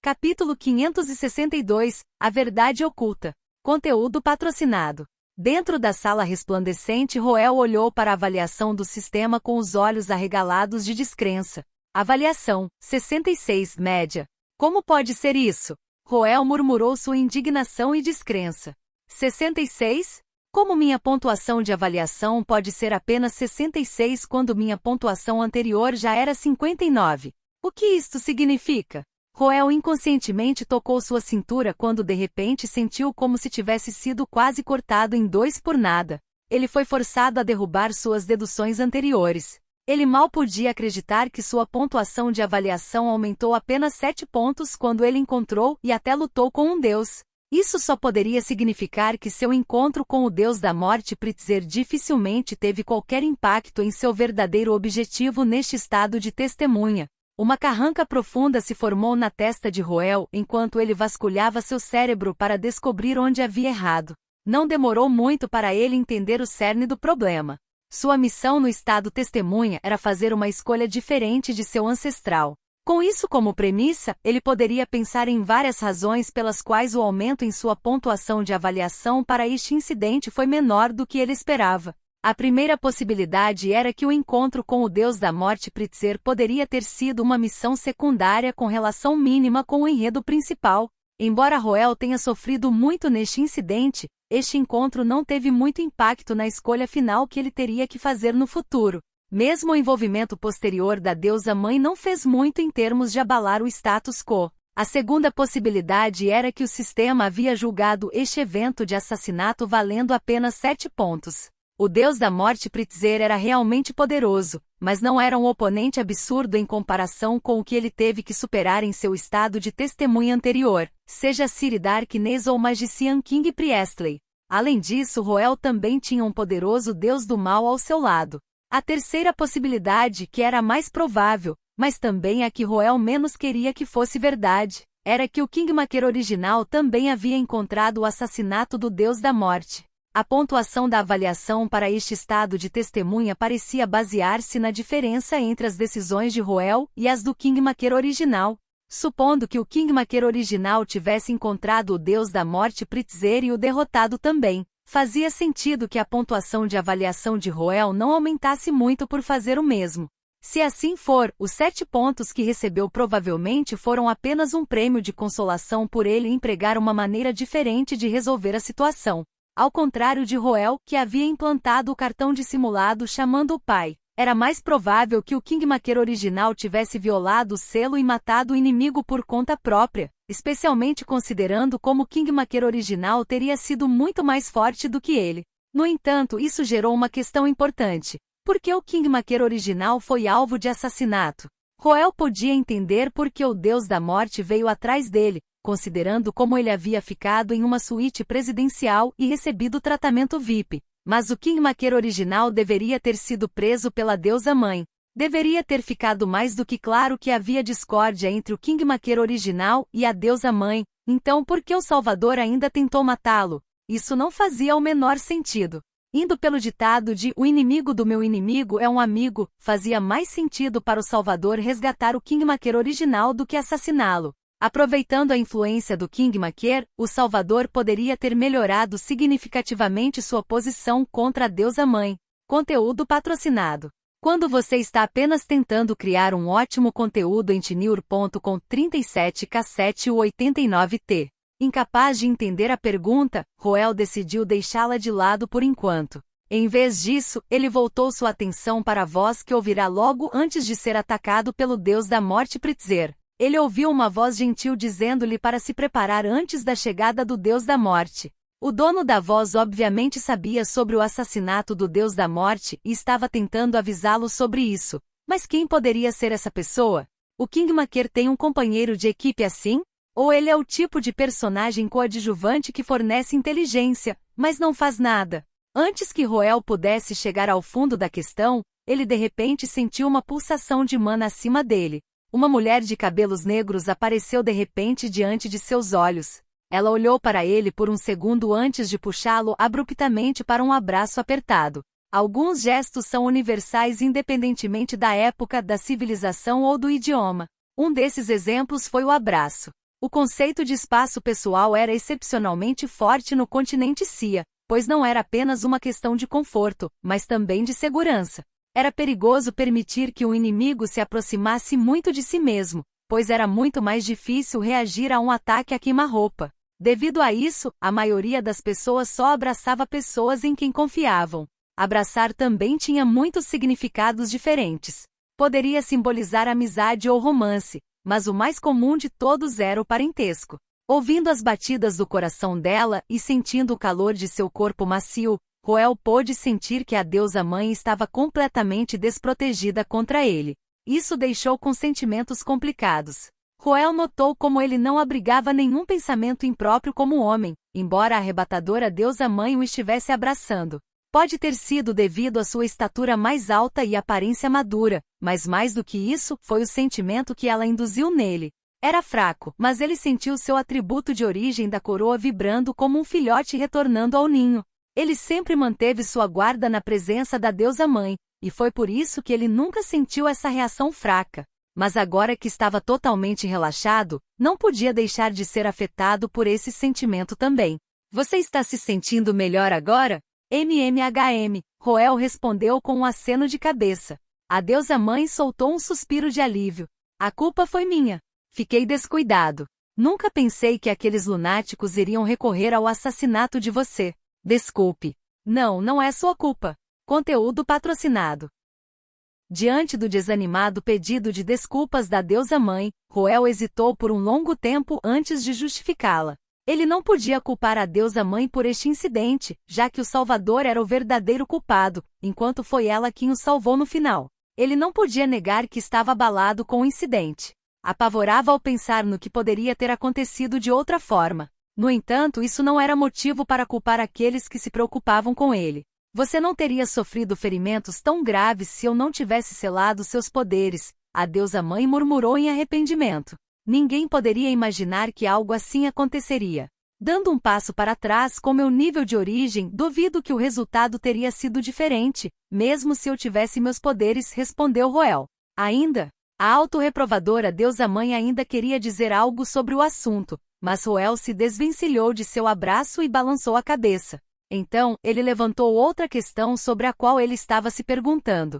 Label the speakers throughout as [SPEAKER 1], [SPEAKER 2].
[SPEAKER 1] Capítulo 562, A Verdade Oculta. Conteúdo patrocinado. Dentro da sala resplandecente, Roel olhou para a avaliação do sistema com os olhos arregalados de descrença. Avaliação, 66, média. Como pode ser isso? Roel murmurou sua indignação e descrença. 66? Como minha pontuação de avaliação pode ser apenas 66 quando minha pontuação anterior já era 59? O que isto significa? Roel inconscientemente tocou sua cintura quando de repente sentiu como se tivesse sido quase cortado em dois por nada. Ele foi forçado a derrubar suas deduções anteriores. Ele mal podia acreditar que sua pontuação de avaliação aumentou apenas 7 pontos quando ele encontrou e até lutou com um deus. Isso só poderia significar que seu encontro com o deus da morte Pritzker dificilmente teve qualquer impacto em seu verdadeiro objetivo neste estado de testemunha. Uma carranca profunda se formou na testa de Roel enquanto ele vasculhava seu cérebro para descobrir onde havia errado. Não demorou muito para ele entender o cerne do problema. Sua missão no estado testemunha era fazer uma escolha diferente de seu ancestral. Com isso como premissa, ele poderia pensar em várias razões pelas quais o aumento em sua pontuação de avaliação para este incidente foi menor do que ele esperava. A primeira possibilidade era que o encontro com o deus da morte Pritzker poderia ter sido uma missão secundária com relação mínima com o enredo principal. Embora Roel tenha sofrido muito neste incidente, este encontro não teve muito impacto na escolha final que ele teria que fazer no futuro. Mesmo o envolvimento posterior da deusa-mãe não fez muito em termos de abalar o status quo. A segunda possibilidade era que o sistema havia julgado este evento de assassinato valendo apenas 7 pontos. O deus da morte Pritzker era realmente poderoso, mas não era um oponente absurdo em comparação com o que ele teve que superar em seu estado de testemunha anterior, seja Ciri Darkness ou Magician King Priestley. Além disso, Roel também tinha um poderoso deus do mal ao seu lado. A terceira possibilidade, que era a mais provável, mas também a que Roel menos queria que fosse verdade, era que o Kingmaker original também havia encontrado o assassinato do deus da morte. A pontuação da avaliação para este estado de testemunha parecia basear-se na diferença entre as decisões de Roel e as do Kingmaker original. Supondo que o Kingmaker original tivesse encontrado o deus da morte Pritzker e o derrotado também, fazia sentido que a pontuação de avaliação de Roel não aumentasse muito por fazer o mesmo. Se assim for, os 7 pontos que recebeu provavelmente foram apenas um prêmio de consolação por ele empregar uma maneira diferente de resolver a situação. Ao contrário de Roel, que havia implantado o cartão dissimulado chamando o pai, era mais provável que o Kingmaker original tivesse violado o selo e matado o inimigo por conta própria, especialmente considerando como o Kingmaker original teria sido muito mais forte do que ele. No entanto, isso gerou uma questão importante. Por que o Kingmaker original foi alvo de assassinato? Roel podia entender por que o deus da morte veio atrás dele, considerando como ele havia ficado em uma suíte presidencial e recebido tratamento VIP. Mas o Kingmaker original deveria ter sido preso pela deusa-mãe. Deveria ter ficado mais do que claro que havia discórdia entre o Kingmaker original e a deusa-mãe, então por que o Salvador ainda tentou matá-lo? Isso não fazia o menor sentido. Indo pelo ditado de "o inimigo do meu inimigo é um amigo", fazia mais sentido para o Salvador resgatar o Kingmaker original do que assassiná-lo. Aproveitando a influência do Kingmaker, o Salvador poderia ter melhorado significativamente sua posição contra a deusa-mãe. Conteúdo patrocinado. Quando você está apenas tentando criar um ótimo conteúdo em Tenure.com 37K7 89T. Incapaz de entender a pergunta, Roel decidiu deixá-la de lado por enquanto. Em vez disso, ele voltou sua atenção para a voz que ouvirá logo antes de ser atacado pelo deus da morte Pritzker. Ele ouviu uma voz gentil dizendo-lhe para se preparar antes da chegada do deus da morte. O dono da voz obviamente sabia sobre o assassinato do deus da morte e estava tentando avisá-lo sobre isso. Mas quem poderia ser essa pessoa? O Kingmaker tem um companheiro de equipe assim? Ou ele é o tipo de personagem coadjuvante que fornece inteligência, mas não faz nada? Antes que Roel pudesse chegar ao fundo da questão, ele de repente sentiu uma pulsação de mana acima dele. Uma mulher de cabelos negros apareceu de repente diante de seus olhos. Ela olhou para ele por um segundo antes de puxá-lo abruptamente para um abraço apertado. Alguns gestos são universais independentemente da época, da civilização ou do idioma. Um desses exemplos foi o abraço. O conceito de espaço pessoal era excepcionalmente forte no continente Cia, pois não era apenas uma questão de conforto, mas também de segurança. Era perigoso permitir que um inimigo se aproximasse muito de si mesmo, pois era muito mais difícil reagir a um ataque a queima-roupa. Devido a isso, a maioria das pessoas só abraçava pessoas em quem confiavam. Abraçar também tinha muitos significados diferentes. Poderia simbolizar amizade ou romance, mas o mais comum de todos era o parentesco. Ouvindo as batidas do coração dela e sentindo o calor de seu corpo macio, Roel pôde sentir que a deusa-mãe estava completamente desprotegida contra ele. Isso deixou com sentimentos complicados. Roel notou como ele não abrigava nenhum pensamento impróprio como homem, embora a arrebatadora deusa-mãe o estivesse abraçando. Pode ter sido devido à sua estatura mais alta e aparência madura, mas mais do que isso, foi o sentimento que ela induziu nele. Era fraco, mas ele sentiu seu atributo de origem da coroa vibrando como um filhote retornando ao ninho. Ele sempre manteve sua guarda na presença da deusa-mãe, e foi por isso que ele nunca sentiu essa reação fraca. Mas agora que estava totalmente relaxado, não podia deixar de ser afetado por esse sentimento também. Você está se sentindo melhor agora? Roel respondeu com um aceno de cabeça. A deusa-mãe soltou um suspiro de alívio. A culpa foi minha. Fiquei descuidado. Nunca pensei que aqueles lunáticos iriam recorrer ao assassinato de você. Desculpe. Não é sua culpa. Conteúdo patrocinado. Diante do desanimado pedido de desculpas da deusa-mãe, Roel hesitou por um longo tempo antes de justificá-la. Ele não podia culpar a deusa-mãe por este incidente, já que o Salvador era o verdadeiro culpado, enquanto foi ela quem o salvou no final. Ele não podia negar que estava abalado com o incidente. Apavorava ao pensar no que poderia ter acontecido de outra forma. No entanto, isso não era motivo para culpar aqueles que se preocupavam com ele. Você não teria sofrido ferimentos tão graves se eu não tivesse selado seus poderes, a deusa-mãe murmurou em arrependimento. Ninguém poderia imaginar que algo assim aconteceria. Dando um passo para trás com meu nível de origem, duvido que o resultado teria sido diferente, mesmo se eu tivesse meus poderes, respondeu Roel. Ainda? A autorreprovadora deusa-mãe ainda queria dizer algo sobre o assunto, mas Roel se desvencilhou de seu abraço e balançou a cabeça. Então, ele levantou outra questão sobre a qual ele estava se perguntando.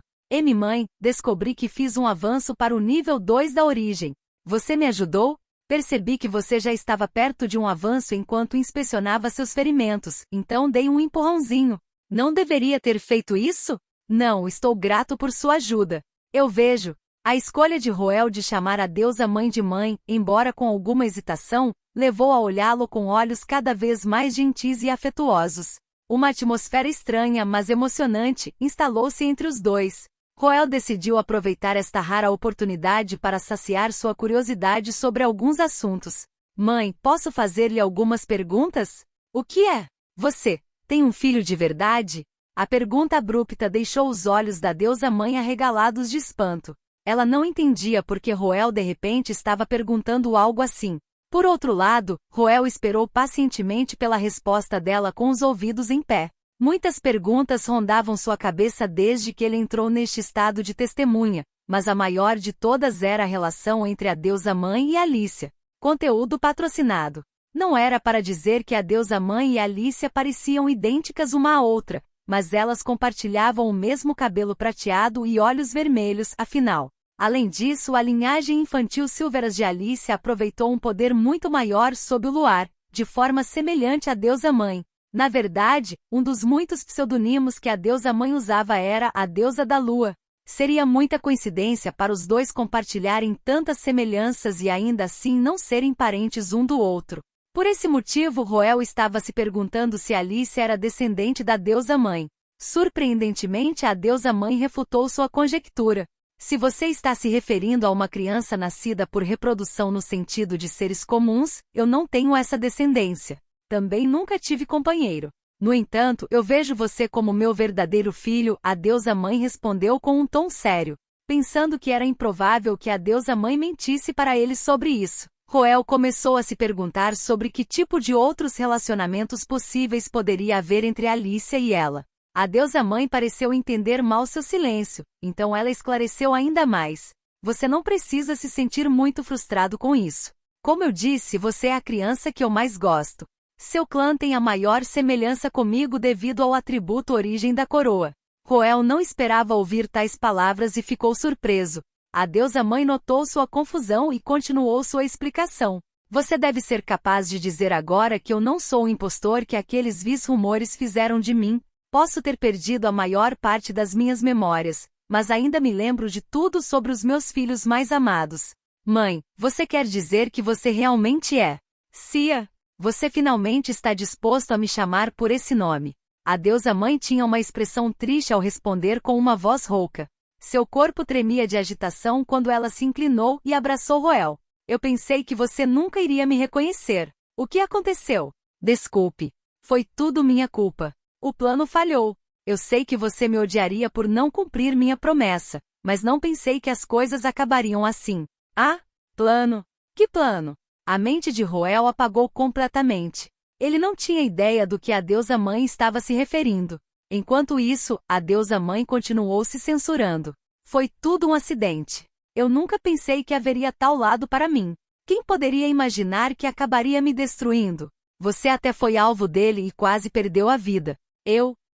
[SPEAKER 1] Mãe, descobri que fiz um avanço para o nível 2 da origem. Você me ajudou? Percebi que você já estava perto de um avanço enquanto inspecionava seus ferimentos, então dei um empurrãozinho. Não deveria ter feito isso? Não, estou grato por sua ajuda. Eu vejo. A escolha de Roel de chamar a deusa-mãe de mãe, embora com alguma hesitação, levou a olhá-lo com olhos cada vez mais gentis e afetuosos. Uma atmosfera estranha, mas emocionante, instalou-se entre os dois. Roel decidiu aproveitar esta rara oportunidade para saciar sua curiosidade sobre alguns assuntos. Mãe, posso fazer-lhe algumas perguntas? O que é? Você tem um filho de verdade? A pergunta abrupta deixou os olhos da deusa-mãe arregalados de espanto. Ela não entendia por que Roel de repente estava perguntando algo assim. Por outro lado, Roel esperou pacientemente pela resposta dela com os ouvidos em pé. Muitas perguntas rondavam sua cabeça desde que ele entrou neste estado de testemunha, mas a maior de todas era a relação entre a deusa-mãe e Alicia. Conteúdo patrocinado. Não era para dizer que a deusa-mãe e Alicia pareciam idênticas uma à outra, mas elas compartilhavam o mesmo cabelo prateado e olhos vermelhos, afinal. Além disso, a linhagem infantil Silveras de Alicia aproveitou um poder muito maior sob o luar, de forma semelhante à deusa-mãe. Na verdade, um dos muitos pseudonimos que a deusa-mãe usava era a deusa da lua. Seria muita coincidência para os dois compartilharem tantas semelhanças e ainda assim não serem parentes um do outro. Por esse motivo, Roel estava se perguntando se Alicia era descendente da deusa-mãe. Surpreendentemente, a deusa-mãe refutou sua conjectura. Se você está se referindo a uma criança nascida por reprodução no sentido de seres comuns, eu não tenho essa descendência. Também nunca tive companheiro. No entanto, eu vejo você como meu verdadeiro filho, a deusa-mãe respondeu com um tom sério. Pensando que era improvável que a deusa-mãe mentisse para ele sobre isso, Roel começou a se perguntar sobre que tipo de outros relacionamentos possíveis poderia haver entre Alicia e ela. A deusa-mãe pareceu entender mal seu silêncio, então ela esclareceu ainda mais. Você não precisa se sentir muito frustrado com isso. Como eu disse, você é a criança que eu mais gosto. Seu clã tem a maior semelhança comigo devido ao atributo origem da coroa. Roel não esperava ouvir tais palavras e ficou surpreso. A deusa-mãe notou sua confusão e continuou sua explicação. Você deve ser capaz de dizer agora que eu não sou o impostor que aqueles vis rumores fizeram de mim. Posso ter perdido a maior parte das minhas memórias, mas ainda me lembro de tudo sobre os meus filhos mais amados. Mãe, você quer dizer que você realmente é Cia? Você finalmente está disposto a me chamar por esse nome. A deusa-mãe tinha uma expressão triste ao responder com uma voz rouca. Seu corpo tremia de agitação quando ela se inclinou e abraçou Roel. Eu pensei que você nunca iria me reconhecer. O que aconteceu? Desculpe. Foi tudo minha culpa. O plano falhou. Eu sei que você me odiaria por não cumprir minha promessa, mas não pensei que as coisas acabariam assim. Ah, plano? Que plano? A mente de Roel apagou completamente. Ele não tinha ideia do que a deusa-mãe estava se referindo. Enquanto isso, a deusa-mãe continuou se censurando. Foi tudo um acidente. Eu nunca pensei que haveria tal lado para mim. Quem poderia imaginar que acabaria me destruindo? Você até foi alvo dele e quase perdeu a vida.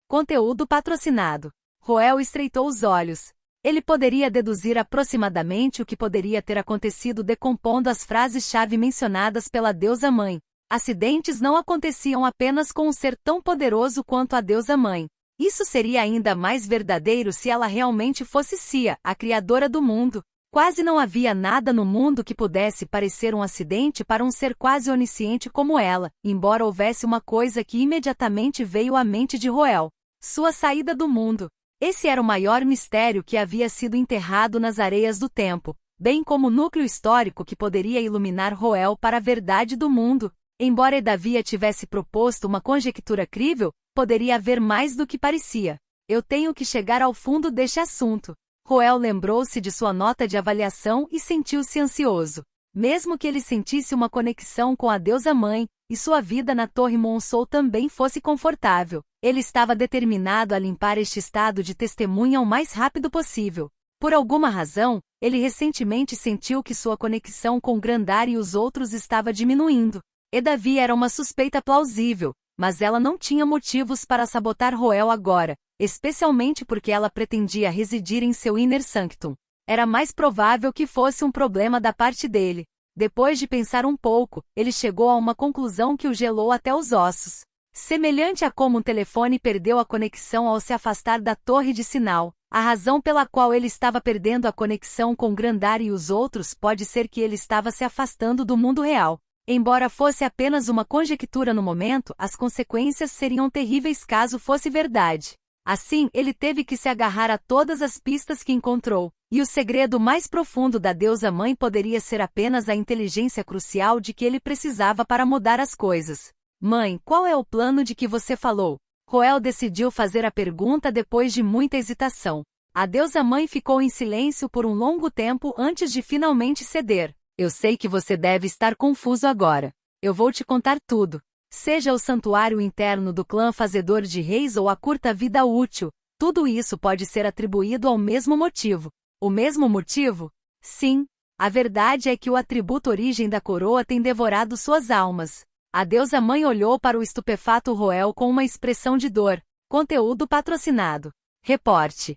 [SPEAKER 1] Conteúdo patrocinado. Roel estreitou os olhos. Ele poderia deduzir aproximadamente o que poderia ter acontecido decompondo as frases-chave mencionadas pela deusa-mãe. Acidentes não aconteciam apenas com um ser tão poderoso quanto a deusa-mãe. Isso seria ainda mais verdadeiro se ela realmente fosse Cia, a criadora do mundo. Quase não havia nada no mundo que pudesse parecer um acidente para um ser quase onisciente como ela, embora houvesse uma coisa que imediatamente veio à mente de Roel: sua saída do mundo. Esse era o maior mistério que havia sido enterrado nas areias do tempo, bem como o núcleo histórico que poderia iluminar Roel para a verdade do mundo. Embora Edavia tivesse proposto uma conjectura crível, poderia haver mais do que parecia. Eu tenho que chegar ao fundo deste assunto. Roel lembrou-se de sua nota de avaliação e sentiu-se ansioso. Mesmo que ele sentisse uma conexão com a deusa-mãe, e sua vida na Torre Monsol também fosse confortável, ele estava determinado a limpar este estado de testemunha o mais rápido possível. Por alguma razão, ele recentemente sentiu que sua conexão com Grandar e os outros estava diminuindo. Edavia era uma suspeita plausível, mas ela não tinha motivos para sabotar Roel agora, especialmente porque ela pretendia residir em seu Inner Sanctum. Era mais provável que fosse um problema da parte dele. Depois de pensar um pouco, ele chegou a uma conclusão que o gelou até os ossos. Semelhante a como um telefone perdeu a conexão ao se afastar da torre de sinal, a razão pela qual ele estava perdendo a conexão com Grandar e os outros pode ser que ele estava se afastando do mundo real. Embora fosse apenas uma conjectura no momento, as consequências seriam terríveis caso fosse verdade. Assim, ele teve que se agarrar a todas as pistas que encontrou, e o segredo mais profundo da deusa-mãe poderia ser apenas a inteligência crucial de que ele precisava para mudar as coisas. Mãe, qual é o plano de que você falou? Roel decidiu fazer a pergunta depois de muita hesitação. A deusa-mãe ficou em silêncio por um longo tempo antes de finalmente ceder. Eu sei que você deve estar confuso agora. Eu vou te contar tudo. Seja o santuário interno do clã Fazedor de Reis ou a curta vida útil, tudo isso pode ser atribuído ao mesmo motivo. O mesmo motivo? Sim. A verdade é que o atributo origem da coroa tem devorado suas almas. A deusa-mãe olhou para o estupefato Roel com uma expressão de dor. Conteúdo patrocinado. Reporte.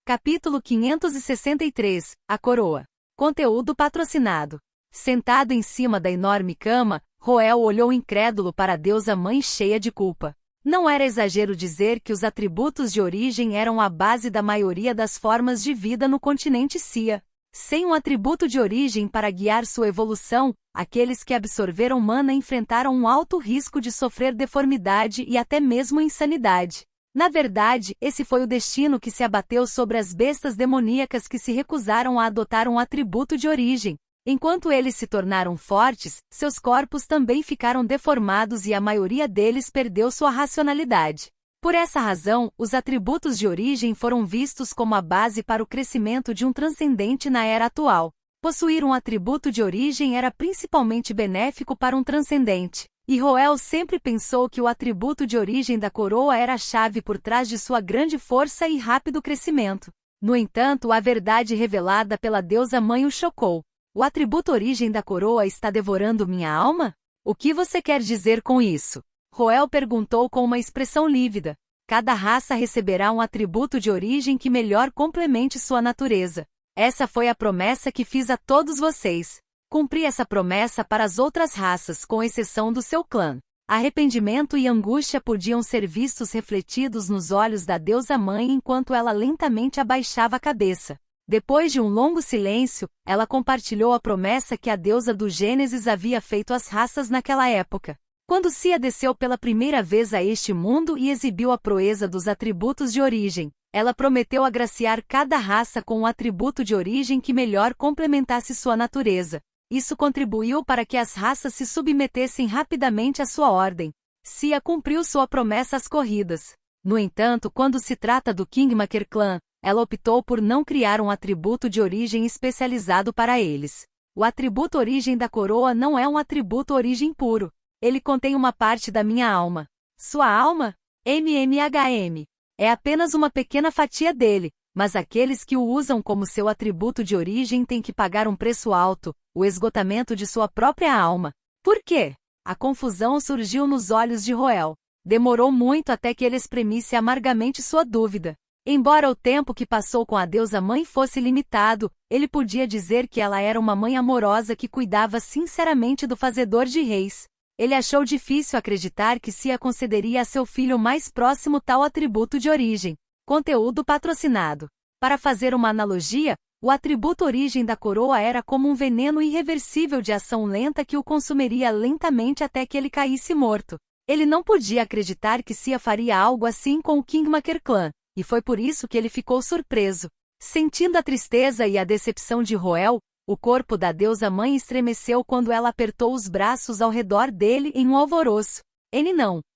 [SPEAKER 1] Capítulo 563. A coroa. Conteúdo patrocinado. Sentado em cima da enorme cama, Roel olhou incrédulo para a deusa-mãe cheia de culpa. Não era exagero dizer que os atributos de origem eram a base da maioria das formas de vida no continente Cia. Sem um atributo de origem para guiar sua evolução, aqueles que absorveram mana enfrentaram um alto risco de sofrer deformidade e até mesmo insanidade. Na verdade, esse foi o destino que se abateu sobre as bestas demoníacas que se recusaram a adotar um atributo de origem. Enquanto eles se tornaram fortes, seus corpos também ficaram deformados e a maioria deles perdeu sua racionalidade. Por essa razão, os atributos de origem foram vistos como a base para o crescimento de um transcendente na era atual. Possuir um atributo de origem era principalmente benéfico para um transcendente, e Roel sempre pensou que o atributo de origem da coroa era a chave por trás de sua grande força e rápido crescimento. No entanto, a verdade revelada pela deusa-mãe o chocou. O atributo origem da coroa está devorando minha alma? O que você quer dizer com isso? Roel perguntou com uma expressão lívida. Cada raça receberá um atributo de origem que melhor complemente sua natureza. Essa foi a promessa que fiz a todos vocês. Cumpri essa promessa para as outras raças, com exceção do seu clã. Arrependimento e angústia podiam ser vistos refletidos nos olhos da deusa mãe enquanto ela lentamente abaixava a cabeça. Depois de um longo silêncio, ela compartilhou a promessa que a deusa do Gênesis havia feito às raças naquela época. Quando Sia desceu pela primeira vez a este mundo e exibiu a proeza dos atributos de origem, ela prometeu agraciar cada raça com um atributo de origem que melhor complementasse sua natureza. Isso contribuiu para que as raças se submetessem rapidamente à sua ordem. Sia cumpriu sua promessa às corridas. No entanto, quando se trata do Kingmaker Clan, ela optou por não criar um atributo de origem especializado para eles. O atributo origem da coroa não é um atributo origem puro. Ele contém uma parte da minha alma. Sua alma? MMHM. É apenas uma pequena fatia dele, mas aqueles que o usam como seu atributo de origem têm que pagar um preço alto, o esgotamento de sua própria alma. Por quê? A confusão surgiu nos olhos de Roel. Demorou muito até que ele exprimisse amargamente sua dúvida. Embora o tempo que passou com a deusa mãe fosse limitado, ele podia dizer que ela era uma mãe amorosa que cuidava sinceramente do fazedor de reis. Ele achou difícil acreditar que Sia concederia a seu filho mais próximo tal atributo de origem. Conteúdo patrocinado. Para fazer uma analogia, o atributo origem da coroa era como um veneno irreversível de ação lenta que o consumiria lentamente até que ele caísse morto. Ele não podia acreditar que Sia faria algo assim com o Kingmaker Clan, e foi por isso que ele ficou surpreso. Sentindo a tristeza e a decepção de Roel, o corpo da deusa mãe estremeceu quando ela apertou os braços ao redor dele em um alvoroço.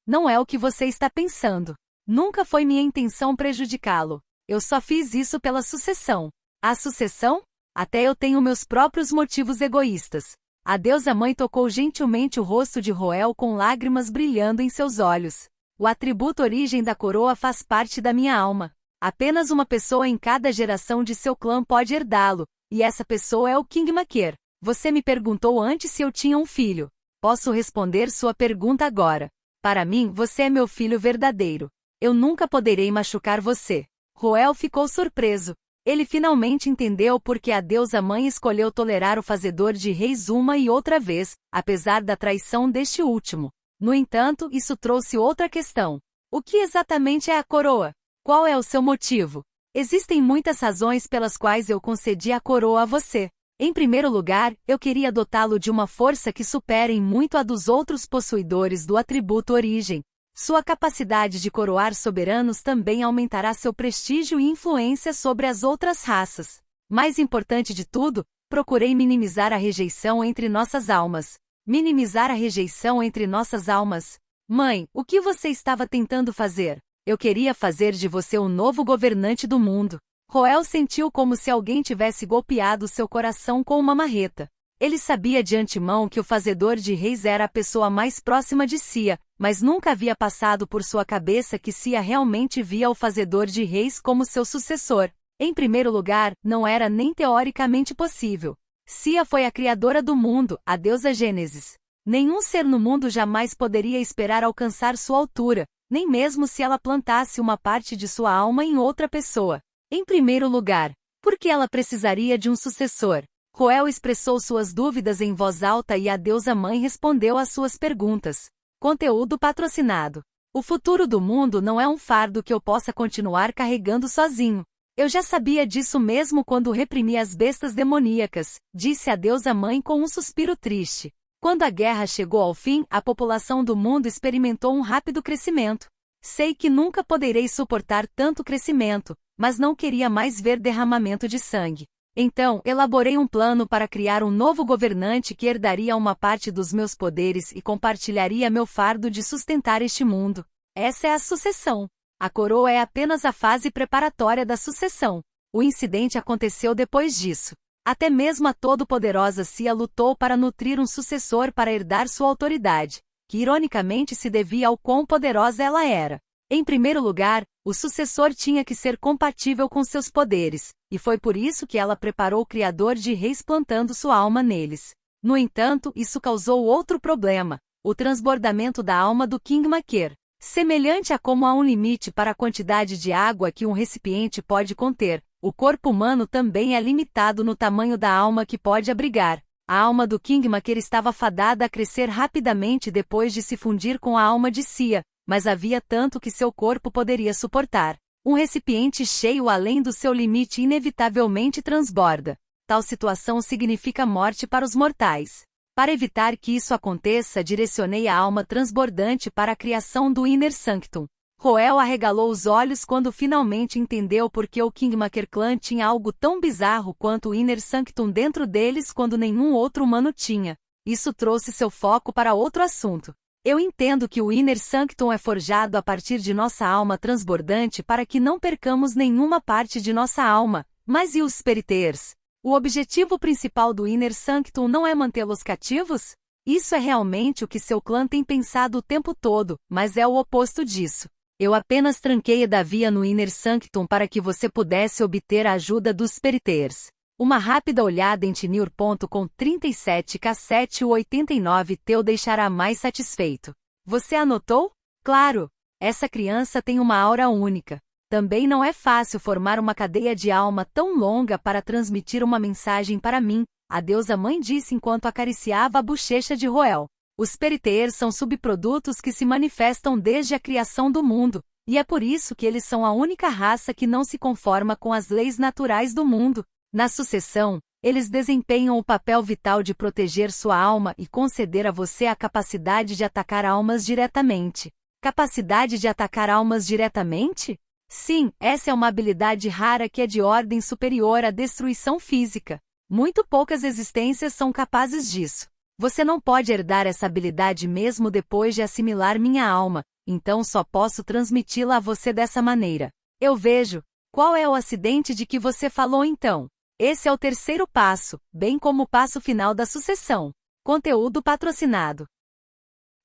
[SPEAKER 1] Não é o que você está pensando. Nunca foi minha intenção prejudicá-lo. Eu só fiz isso pela sucessão. A sucessão? Até eu tenho meus próprios motivos egoístas. A deusa mãe tocou gentilmente o rosto de Roel com lágrimas brilhando em seus olhos. O atributo origem da coroa faz parte da minha alma. Apenas uma pessoa em cada geração de seu clã pode herdá-lo, e essa pessoa é o Kingmaker. Você me perguntou antes se eu tinha um filho. Posso responder sua pergunta agora. Para mim, você é meu filho verdadeiro. Eu nunca poderei machucar você. Roel ficou surpreso. Ele finalmente entendeu por que a deusa mãe escolheu tolerar o fazedor de reis uma e outra vez, apesar da traição deste último. No entanto, isso trouxe outra questão. O que exatamente é a coroa? Qual é o seu motivo? Existem muitas razões pelas quais eu concedi a coroa a você. Em primeiro lugar, eu queria dotá-lo de uma força que supere em muito a dos outros possuidores do atributo origem. Sua capacidade de coroar soberanos também aumentará seu prestígio e influência sobre as outras raças. Mais importante de tudo, procurei minimizar a rejeição entre nossas almas. Minimizar a rejeição entre nossas almas. Mãe, o que você estava tentando fazer? Eu queria fazer de você o novo governante do mundo. Roel sentiu como se alguém tivesse golpeado seu coração com uma marreta. Ele sabia de antemão que o fazedor de reis era a pessoa mais próxima de Sia, mas nunca havia passado por sua cabeça que Sia realmente via o fazedor de reis como seu sucessor. Em primeiro lugar, não era nem teoricamente possível. Sia foi a criadora do mundo, a deusa Gênesis. Nenhum ser no mundo jamais poderia esperar alcançar sua altura, nem mesmo se ela plantasse uma parte de sua alma em outra pessoa. Em primeiro lugar, por que ela precisaria de um sucessor? Roel expressou suas dúvidas em voz alta e a deusa mãe respondeu às suas perguntas. Conteúdo patrocinado. O futuro do mundo não é um fardo que eu possa continuar carregando sozinho. Eu já sabia disso mesmo quando reprimi as bestas demoníacas, disse a deusa mãe com um suspiro triste. Quando a guerra chegou ao fim, a população do mundo experimentou um rápido crescimento. Sei que nunca poderei suportar tanto crescimento, mas não queria mais ver derramamento de sangue. Então, elaborei um plano para criar um novo governante que herdaria uma parte dos meus poderes e compartilharia meu fardo de sustentar este mundo. Essa é a sucessão. A coroa é apenas a fase preparatória da sucessão. O incidente aconteceu depois disso. Até mesmo a todo-poderosa Sia lutou para nutrir um sucessor para herdar sua autoridade, que ironicamente se devia ao quão poderosa ela era. Em primeiro lugar, o sucessor tinha que ser compatível com seus poderes, e foi por isso que ela preparou o Criador de Reis plantando sua alma neles. No entanto, isso causou outro problema, o transbordamento da alma do Kingmaker. Semelhante a como há um limite para a quantidade de água que um recipiente pode conter, o corpo humano também é limitado no tamanho da alma que pode abrigar. A alma do Kingmaker estava fadada a crescer rapidamente depois de se fundir com a alma de Sia, mas havia tanto que seu corpo poderia suportar. Um recipiente cheio além do seu limite inevitavelmente transborda. Tal situação significa morte para os mortais. Para evitar que isso aconteça, direcionei a alma transbordante para a criação do Inner Sanctum. Roel arregalou os olhos quando finalmente entendeu por que o Kingmaker Clan tinha algo tão bizarro quanto o Inner Sanctum dentro deles quando nenhum outro humano tinha. Isso trouxe seu foco para outro assunto. Eu entendo que o Inner Sanctum é forjado a partir de nossa alma transbordante para que não percamos nenhuma parte de nossa alma, mas e os Spiriters? O objetivo principal do Inner Sanctum não é mantê-los cativos? Isso é realmente o que seu clã tem pensado o tempo todo, mas é o oposto disso. Eu apenas tranquei a via no Inner Sanctum para que você pudesse obter a ajuda dos Spiriters. Uma rápida olhada em Tenure.com 37K7 ou 89 teu deixará mais satisfeito. Você anotou? Claro! Essa criança tem uma aura única. Também não é fácil formar uma cadeia de alma tão longa para transmitir uma mensagem para mim, a deusa mãe disse enquanto acariciava a bochecha de Roel. Os Spiriters são subprodutos que se manifestam desde a criação do mundo, e é por isso que eles são a única raça que não se conforma com as leis naturais do mundo. Na sucessão, eles desempenham o papel vital de proteger sua alma e conceder a você a capacidade de atacar almas diretamente. Capacidade de atacar almas diretamente? Sim, essa é uma habilidade rara que é de ordem superior à destruição física. Muito poucas existências são capazes disso. Você não pode herdar essa habilidade mesmo depois de assimilar minha alma, então só posso transmiti-la a você dessa maneira. Eu vejo. Qual é o acidente de que você falou então? Esse é o terceiro passo, bem como o passo final da sucessão. Conteúdo patrocinado.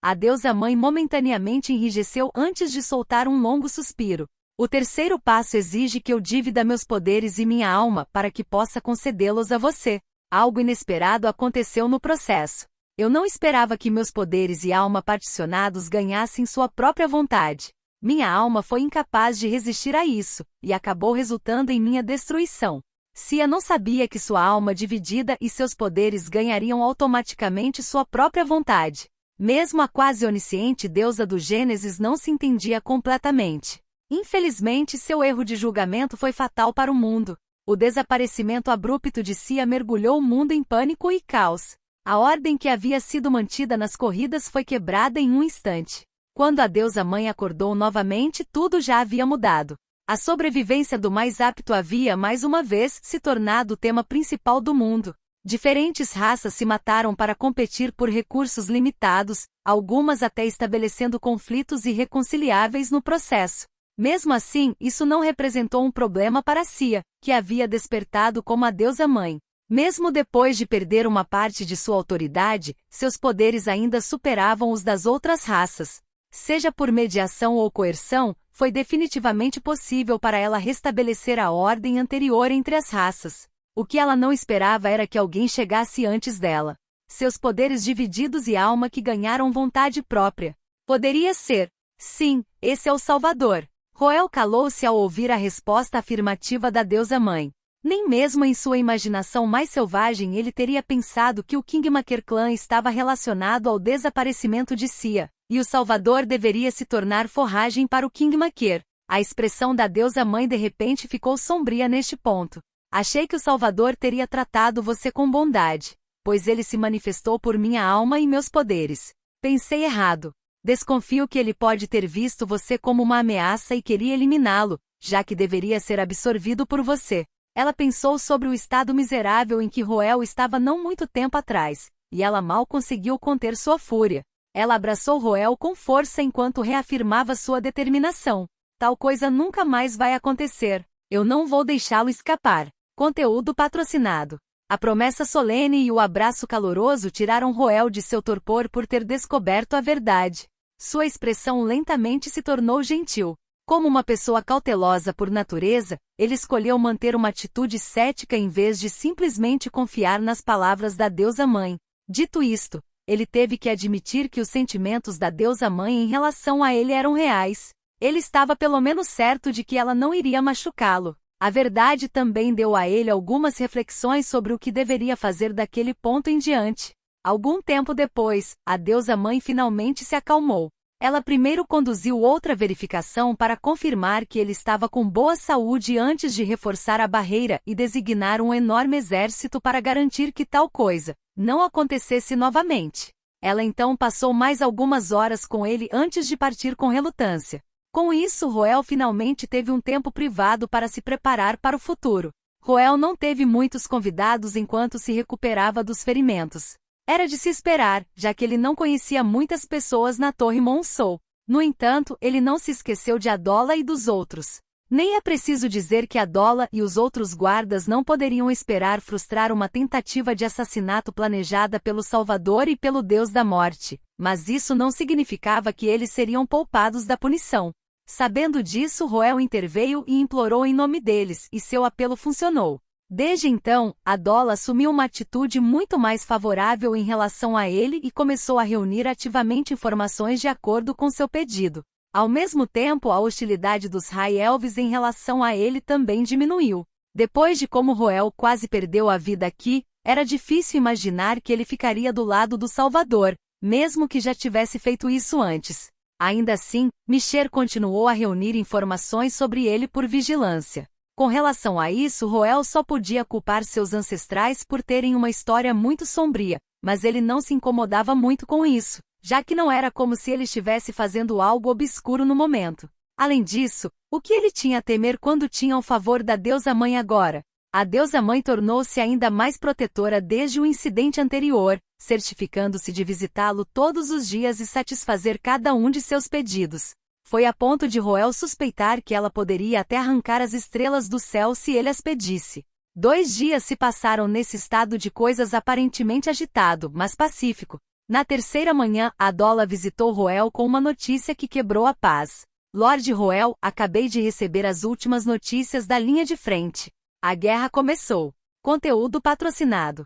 [SPEAKER 1] A deusa-mãe momentaneamente enrijeceu antes de soltar um longo suspiro. O terceiro passo exige que eu divida meus poderes e minha alma para que possa concedê-los a você. Algo inesperado aconteceu no processo. Eu não esperava que meus poderes e alma particionados ganhassem sua própria vontade. Minha alma foi incapaz de resistir a isso, e acabou resultando em minha destruição. Sia não sabia que sua alma dividida e seus poderes ganhariam automaticamente sua própria vontade. Mesmo a quase onisciente deusa do Gênesis não se entendia completamente. Infelizmente, seu erro de julgamento foi fatal para o mundo. O desaparecimento abrupto de Sia mergulhou o mundo em pânico e caos. A ordem que havia sido mantida nas corridas foi quebrada em um instante. Quando a deusa-mãe acordou novamente, tudo já havia mudado. A sobrevivência do mais apto havia mais uma vez se tornado o tema principal do mundo. Diferentes raças se mataram para competir por recursos limitados, algumas até estabelecendo conflitos irreconciliáveis no processo. Mesmo assim, isso não representou um problema para Sia, que havia despertado como a deusa-mãe. Mesmo depois de perder uma parte de sua autoridade, seus poderes ainda superavam os das outras raças. Seja por mediação ou coerção, foi definitivamente possível para ela restabelecer a ordem anterior entre as raças. O que ela não esperava era que alguém chegasse antes dela. Seus poderes divididos e alma que ganharam vontade própria. Poderia ser. Sim, esse é o Salvador. Roel calou-se ao ouvir a resposta afirmativa da deusa-mãe. Nem mesmo em sua imaginação mais selvagem ele teria pensado que o Kingmaker Clan estava relacionado ao desaparecimento de Sia, e o Salvador deveria se tornar forragem para o Kingmaker. A expressão da deusa-mãe de repente ficou sombria neste ponto. Achei que o Salvador teria tratado você com bondade, pois ele se manifestou por minha alma e meus poderes. Pensei errado. Desconfio que ele pode ter visto você como uma ameaça e queria eliminá-lo, já que deveria ser absorvido por você. Ela pensou sobre o estado miserável em que Roel estava não muito tempo atrás, e ela mal conseguiu conter sua fúria. Ela abraçou Roel com força enquanto reafirmava sua determinação. Tal coisa nunca mais vai acontecer. Eu não vou deixá-lo escapar. Conteúdo patrocinado. A promessa solene e o abraço caloroso tiraram Roel de seu torpor por ter descoberto a verdade. Sua expressão lentamente se tornou gentil. Como uma pessoa cautelosa por natureza, ele escolheu manter uma atitude cética em vez de simplesmente confiar nas palavras da deusa-mãe. Dito isto, ele teve que admitir que os sentimentos da deusa-mãe em relação a ele eram reais. Ele estava pelo menos certo de que ela não iria machucá-lo. A verdade também deu a ele algumas reflexões sobre o que deveria fazer daquele ponto em diante. Algum tempo depois, a deusa-mãe finalmente se acalmou. Ela primeiro conduziu outra verificação para confirmar que ele estava com boa saúde antes de reforçar a barreira e designar um enorme exército para garantir que tal coisa não acontecesse novamente. Ela então passou mais algumas horas com ele antes de partir com relutância. Com isso, Roel finalmente teve um tempo privado para se preparar para o futuro. Roel não teve muitos convidados enquanto se recuperava dos ferimentos. Era de se esperar, já que ele não conhecia muitas pessoas na Torre Monceau. No entanto, ele não se esqueceu de Adola e dos outros. Nem é preciso dizer que Adola e os outros guardas não poderiam esperar frustrar uma tentativa de assassinato planejada pelo Salvador e pelo Deus da Morte, mas isso não significava que eles seriam poupados da punição. Sabendo disso, Roel interveio e implorou em nome deles, e seu apelo funcionou. Desde então, Adola assumiu uma atitude muito mais favorável em relação a ele e começou a reunir ativamente informações de acordo com seu pedido. Ao mesmo tempo, a hostilidade dos High Elves em relação a ele também diminuiu. Depois de como Roel quase perdeu a vida aqui, era difícil imaginar que ele ficaria do lado do Salvador, mesmo que já tivesse feito isso antes. Ainda assim, Michel continuou a reunir informações sobre ele por vigilância. Com relação a isso, Roel só podia culpar seus ancestrais por terem uma história muito sombria, mas ele não se incomodava muito com isso, já que não era como se ele estivesse fazendo algo obscuro no momento. Além disso, o que ele tinha a temer quando tinha o favor da deusa-mãe agora? A deusa-mãe tornou-se ainda mais protetora desde o incidente anterior, certificando-se de visitá-lo todos os dias e satisfazer cada um de seus pedidos. Foi a ponto de Roel suspeitar que ela poderia até arrancar as estrelas do céu se ele as pedisse. 2 dias se passaram nesse estado de coisas aparentemente agitado, mas pacífico. Na terceira manhã, Adola visitou Roel com uma notícia que quebrou a paz. Lorde Roel, acabei de receber as últimas notícias da linha de frente. A guerra começou. Conteúdo patrocinado.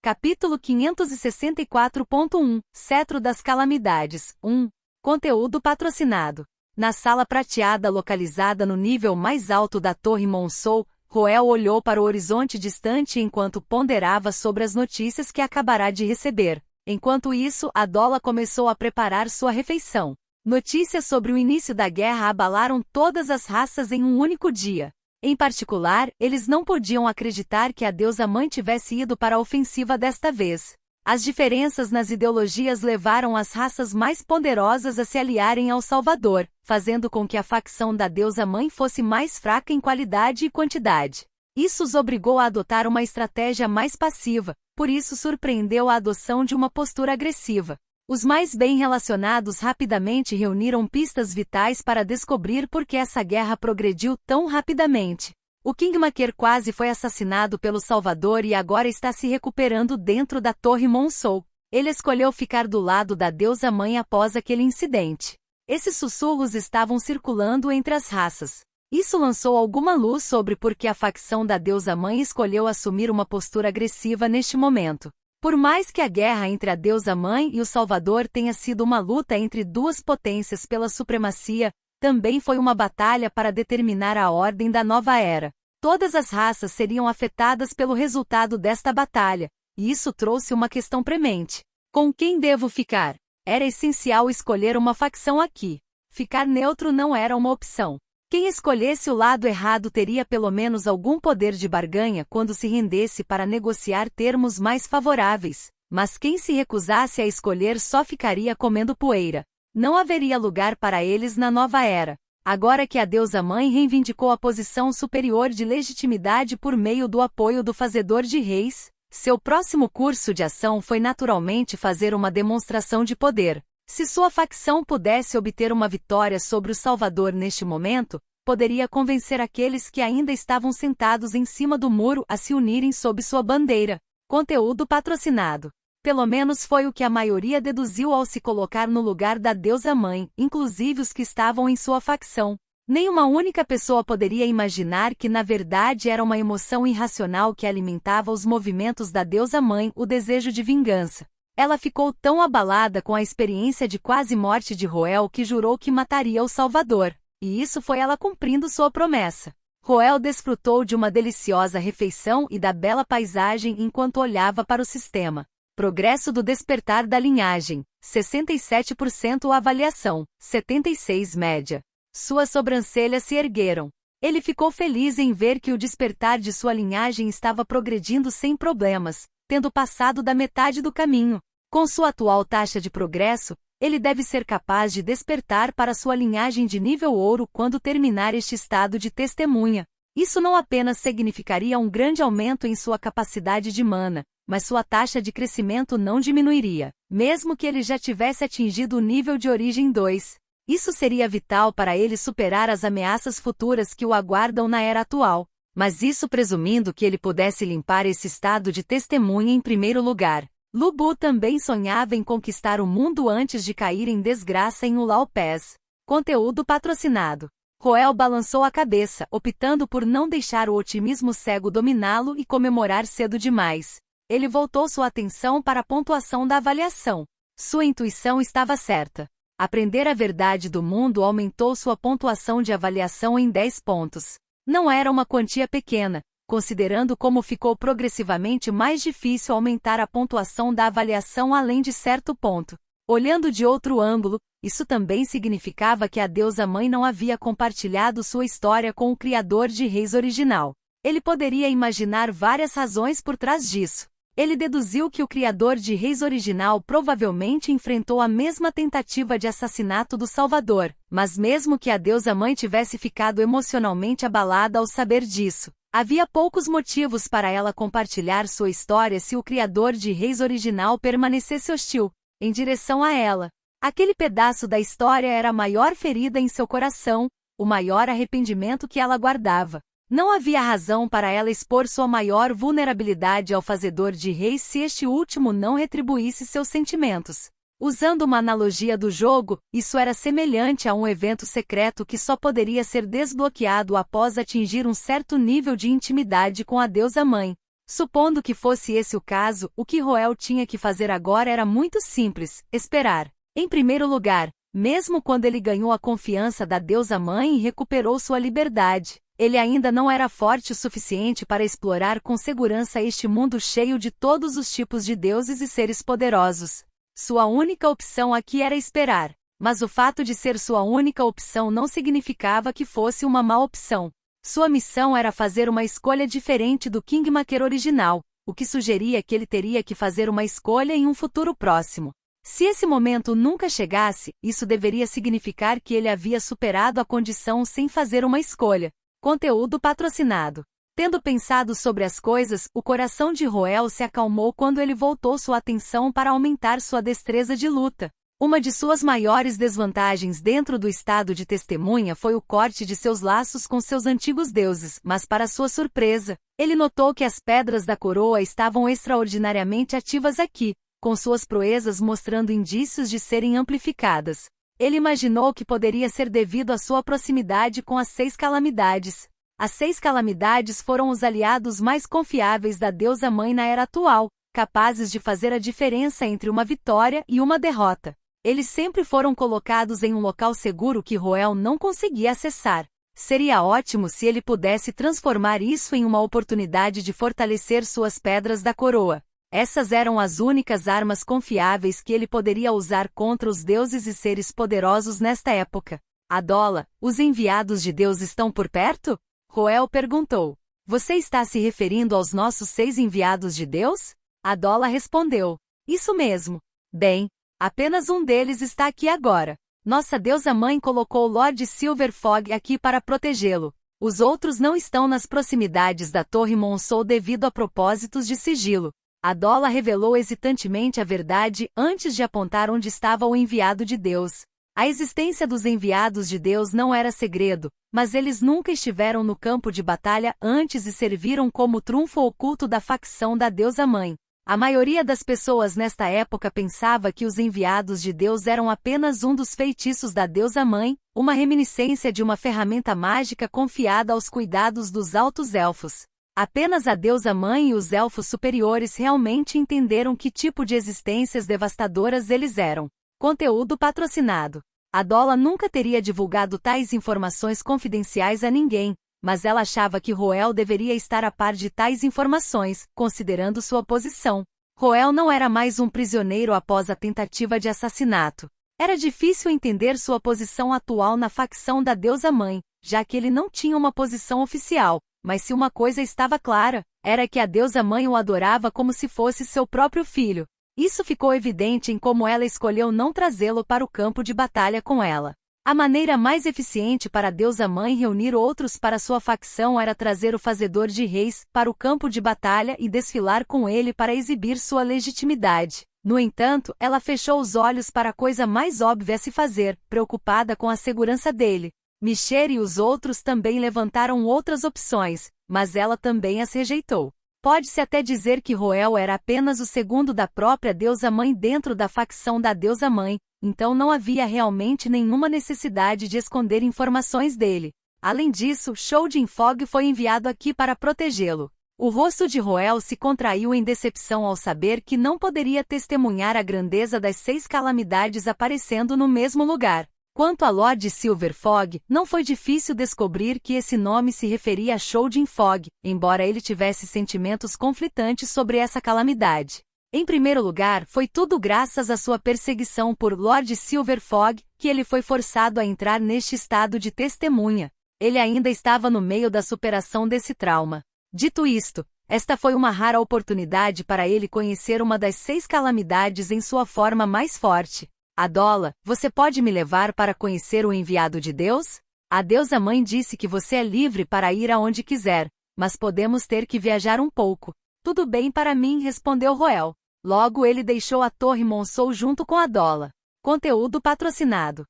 [SPEAKER 1] Capítulo 564.1 Cetro das Calamidades 1. Conteúdo patrocinado. Na sala prateada localizada no nível mais alto da Torre Monceau, Roel olhou para o horizonte distante enquanto ponderava sobre as notícias que acabará de receber. Enquanto isso, Adola começou a preparar sua refeição. Notícias sobre o início da guerra abalaram todas as raças em um único dia. Em particular, eles não podiam acreditar que a deusa-mãe tivesse ido para a ofensiva desta vez. As diferenças nas ideologias levaram as raças mais poderosas a se aliarem ao Salvador, fazendo com que a facção da deusa-mãe fosse mais fraca em qualidade e quantidade. Isso os obrigou a adotar uma estratégia mais passiva, por isso surpreendeu a adoção de uma postura agressiva. Os mais bem relacionados rapidamente reuniram pistas vitais para descobrir por que essa guerra progrediu tão rapidamente. O Kingmaker quase foi assassinado pelo Salvador e agora está se recuperando dentro da Torre Monceau. Ele escolheu ficar do lado da deusa-mãe após aquele incidente. Esses sussurros estavam circulando entre as raças. Isso lançou alguma luz sobre por que a facção da deusa-mãe escolheu assumir uma postura agressiva neste momento. Por mais que a guerra entre a deusa-mãe e o Salvador tenha sido uma luta entre duas potências pela supremacia, também foi uma batalha para determinar a ordem da nova era. Todas as raças seriam afetadas pelo resultado desta batalha, e isso trouxe uma questão premente. Com quem devo ficar? Era essencial escolher uma facção aqui. Ficar neutro não era uma opção. Quem escolhesse o lado errado teria pelo menos algum poder de barganha quando se rendesse para negociar termos mais favoráveis, mas quem se recusasse a escolher só ficaria comendo poeira. Não haveria lugar para eles na nova era. Agora que a deusa-mãe reivindicou a posição superior de legitimidade por meio do apoio do Fazedor de Reis, seu próximo curso de ação foi naturalmente fazer uma demonstração de poder. Se sua facção pudesse obter uma vitória sobre o Salvador neste momento, poderia convencer aqueles que ainda estavam sentados em cima do muro a se unirem sob sua bandeira. Conteúdo patrocinado. Pelo menos foi o que a maioria deduziu ao se colocar no lugar da deusa-mãe, inclusive os que estavam em sua facção. Nenhuma única pessoa poderia imaginar que na verdade era uma emoção irracional que alimentava os movimentos da deusa-mãe, o desejo de vingança. Ela ficou tão abalada com a experiência de quase morte de Roel que jurou que mataria o Salvador. E isso foi ela cumprindo sua promessa. Roel desfrutou de uma deliciosa refeição e da bela paisagem enquanto olhava para o sistema. Progresso do despertar da linhagem, 67% avaliação, 76% média. Suas sobrancelhas se ergueram. Ele ficou feliz em ver que o despertar de sua linhagem estava progredindo sem problemas, tendo passado da metade do caminho. Com sua atual taxa de progresso, ele deve ser capaz de despertar para sua linhagem de nível ouro quando terminar este estado de testemunha. Isso não apenas significaria um grande aumento em sua capacidade de mana, mas sua taxa de crescimento não diminuiria, mesmo que ele já tivesse atingido o nível de origem 2. Isso seria vital para ele superar as ameaças futuras que o aguardam na era atual, mas isso presumindo que ele pudesse limpar esse estado de testemunha em primeiro lugar. Lu Bu também sonhava em conquistar o mundo antes de cair em desgraça em Ulau Pass. Conteúdo patrocinado. Roel balançou a cabeça, optando por não deixar o otimismo cego dominá-lo e comemorar cedo demais. Ele voltou sua atenção para a pontuação da avaliação. Sua intuição estava certa. Aprender a verdade do mundo aumentou sua pontuação de avaliação em 10 pontos. Não era uma quantia pequena, considerando como ficou progressivamente mais difícil aumentar a pontuação da avaliação além de certo ponto. Olhando de outro ângulo, isso também significava que a deusa-mãe não havia compartilhado sua história com o criador de Reis original. Ele poderia imaginar várias razões por trás disso. Ele deduziu que o criador de Reis original provavelmente enfrentou a mesma tentativa de assassinato do Salvador, mas mesmo que a deusa-mãe tivesse ficado emocionalmente abalada ao saber disso, havia poucos motivos para ela compartilhar sua história se o criador de Reis original permanecesse hostil em direção a ela. Aquele pedaço da história era a maior ferida em seu coração, o maior arrependimento que ela guardava. Não havia razão para ela expor sua maior vulnerabilidade ao Fazedor de Reis se este último não retribuísse seus sentimentos. Usando uma analogia do jogo, isso era semelhante a um evento secreto que só poderia ser desbloqueado após atingir um certo nível de intimidade com a deusa-mãe. Supondo que fosse esse o caso, o que Roel tinha que fazer agora era muito simples: esperar. Em primeiro lugar, mesmo quando ele ganhou a confiança da deusa-mãe e recuperou sua liberdade, ele ainda não era forte o suficiente para explorar com segurança este mundo cheio de todos os tipos de deuses e seres poderosos. Sua única opção aqui era esperar, mas o fato de ser sua única opção não significava que fosse uma má opção. Sua missão era fazer uma escolha diferente do Kingmaker original, o que sugeria que ele teria que fazer uma escolha em um futuro próximo. Se esse momento nunca chegasse, isso deveria significar que ele havia superado a condição sem fazer uma escolha. Conteúdo patrocinado. Tendo pensado sobre as coisas, o coração de Roel se acalmou quando ele voltou sua atenção para aumentar sua destreza de luta. Uma de suas maiores desvantagens dentro do estado de testemunha foi o corte de seus laços com seus antigos deuses, mas para sua surpresa, ele notou que as pedras da coroa estavam extraordinariamente ativas aqui, com suas proezas mostrando indícios de serem amplificadas. Ele imaginou que poderia ser devido à sua proximidade com as 6 calamidades. As 6 calamidades foram os aliados mais confiáveis da deusa-mãe na era atual, capazes de fazer a diferença entre uma vitória e uma derrota. Eles sempre foram colocados em um local seguro que Roel não conseguia acessar. Seria ótimo se ele pudesse transformar isso em uma oportunidade de fortalecer suas pedras da coroa. Essas eram as únicas armas confiáveis que ele poderia usar contra os deuses e seres poderosos nesta época. Adola, os enviados de Deus estão por perto? Roel perguntou. Você está se referindo aos nossos 6 enviados de Deus? Adola respondeu. Isso mesmo. Bem, apenas um deles está aqui agora. Nossa deusa-mãe colocou Lord Silverfog aqui para protegê-lo. Os outros não estão nas proximidades da Torre Monsou devido a propósitos de sigilo. Adola revelou hesitantemente a verdade antes de apontar onde estava o enviado de Deus. A existência dos enviados de Deus não era segredo, mas eles nunca estiveram no campo de batalha antes e serviram como trunfo oculto da facção da deusa-mãe. A maioria das pessoas nesta época pensava que os enviados de Deus eram apenas um dos feitiços da deusa-mãe, uma reminiscência de uma ferramenta mágica confiada aos cuidados dos altos elfos. Apenas a deusa-mãe e os elfos superiores realmente entenderam que tipo de existências devastadoras eles eram. Conteúdo patrocinado. Adola nunca teria divulgado tais informações confidenciais a ninguém, mas ela achava que Roel deveria estar a par de tais informações, considerando sua posição. Roel não era mais um prisioneiro após a tentativa de assassinato. Era difícil entender sua posição atual na facção da deusa-mãe, já que ele não tinha uma posição oficial, mas se uma coisa estava clara, era que a deusa-mãe o adorava como se fosse seu próprio filho. Isso ficou evidente em como ela escolheu não trazê-lo para o campo de batalha com ela. A maneira mais eficiente para a deusa-mãe reunir outros para sua facção era trazer o Fazedor de Reis para o campo de batalha e desfilar com ele para exibir sua legitimidade. No entanto, ela fechou os olhos para a coisa mais óbvia a se fazer, preocupada com a segurança dele. Michelle e os outros também levantaram outras opções, mas ela também as rejeitou. Pode-se até dizer que Roel era apenas o segundo da própria deusa-mãe dentro da facção da deusa-mãe, então não havia realmente nenhuma necessidade de esconder informações dele. Além disso, Shoujin Fog foi enviado aqui para protegê-lo. O rosto de Roel se contraiu em decepção ao saber que não poderia testemunhar a grandeza das 6 calamidades aparecendo no mesmo lugar. Quanto a Lord Silverfog, não foi difícil descobrir que esse nome se referia a Shoujin Fog, embora ele tivesse sentimentos conflitantes sobre essa calamidade. Em primeiro lugar, foi tudo graças à sua perseguição por Lord Silverfog, que ele foi forçado a entrar neste estado de testemunha. Ele ainda estava no meio da superação desse trauma. Dito isto, esta foi uma rara oportunidade para ele conhecer uma das 6 calamidades em sua forma mais forte. Adola, você pode me levar para conhecer o enviado de Deus? A deusa-mãe disse que você é livre para ir aonde quiser, mas podemos ter que viajar um pouco. Tudo bem para mim, respondeu Roel. Logo ele deixou a Torre Monsou junto com Adola. Conteúdo patrocinado.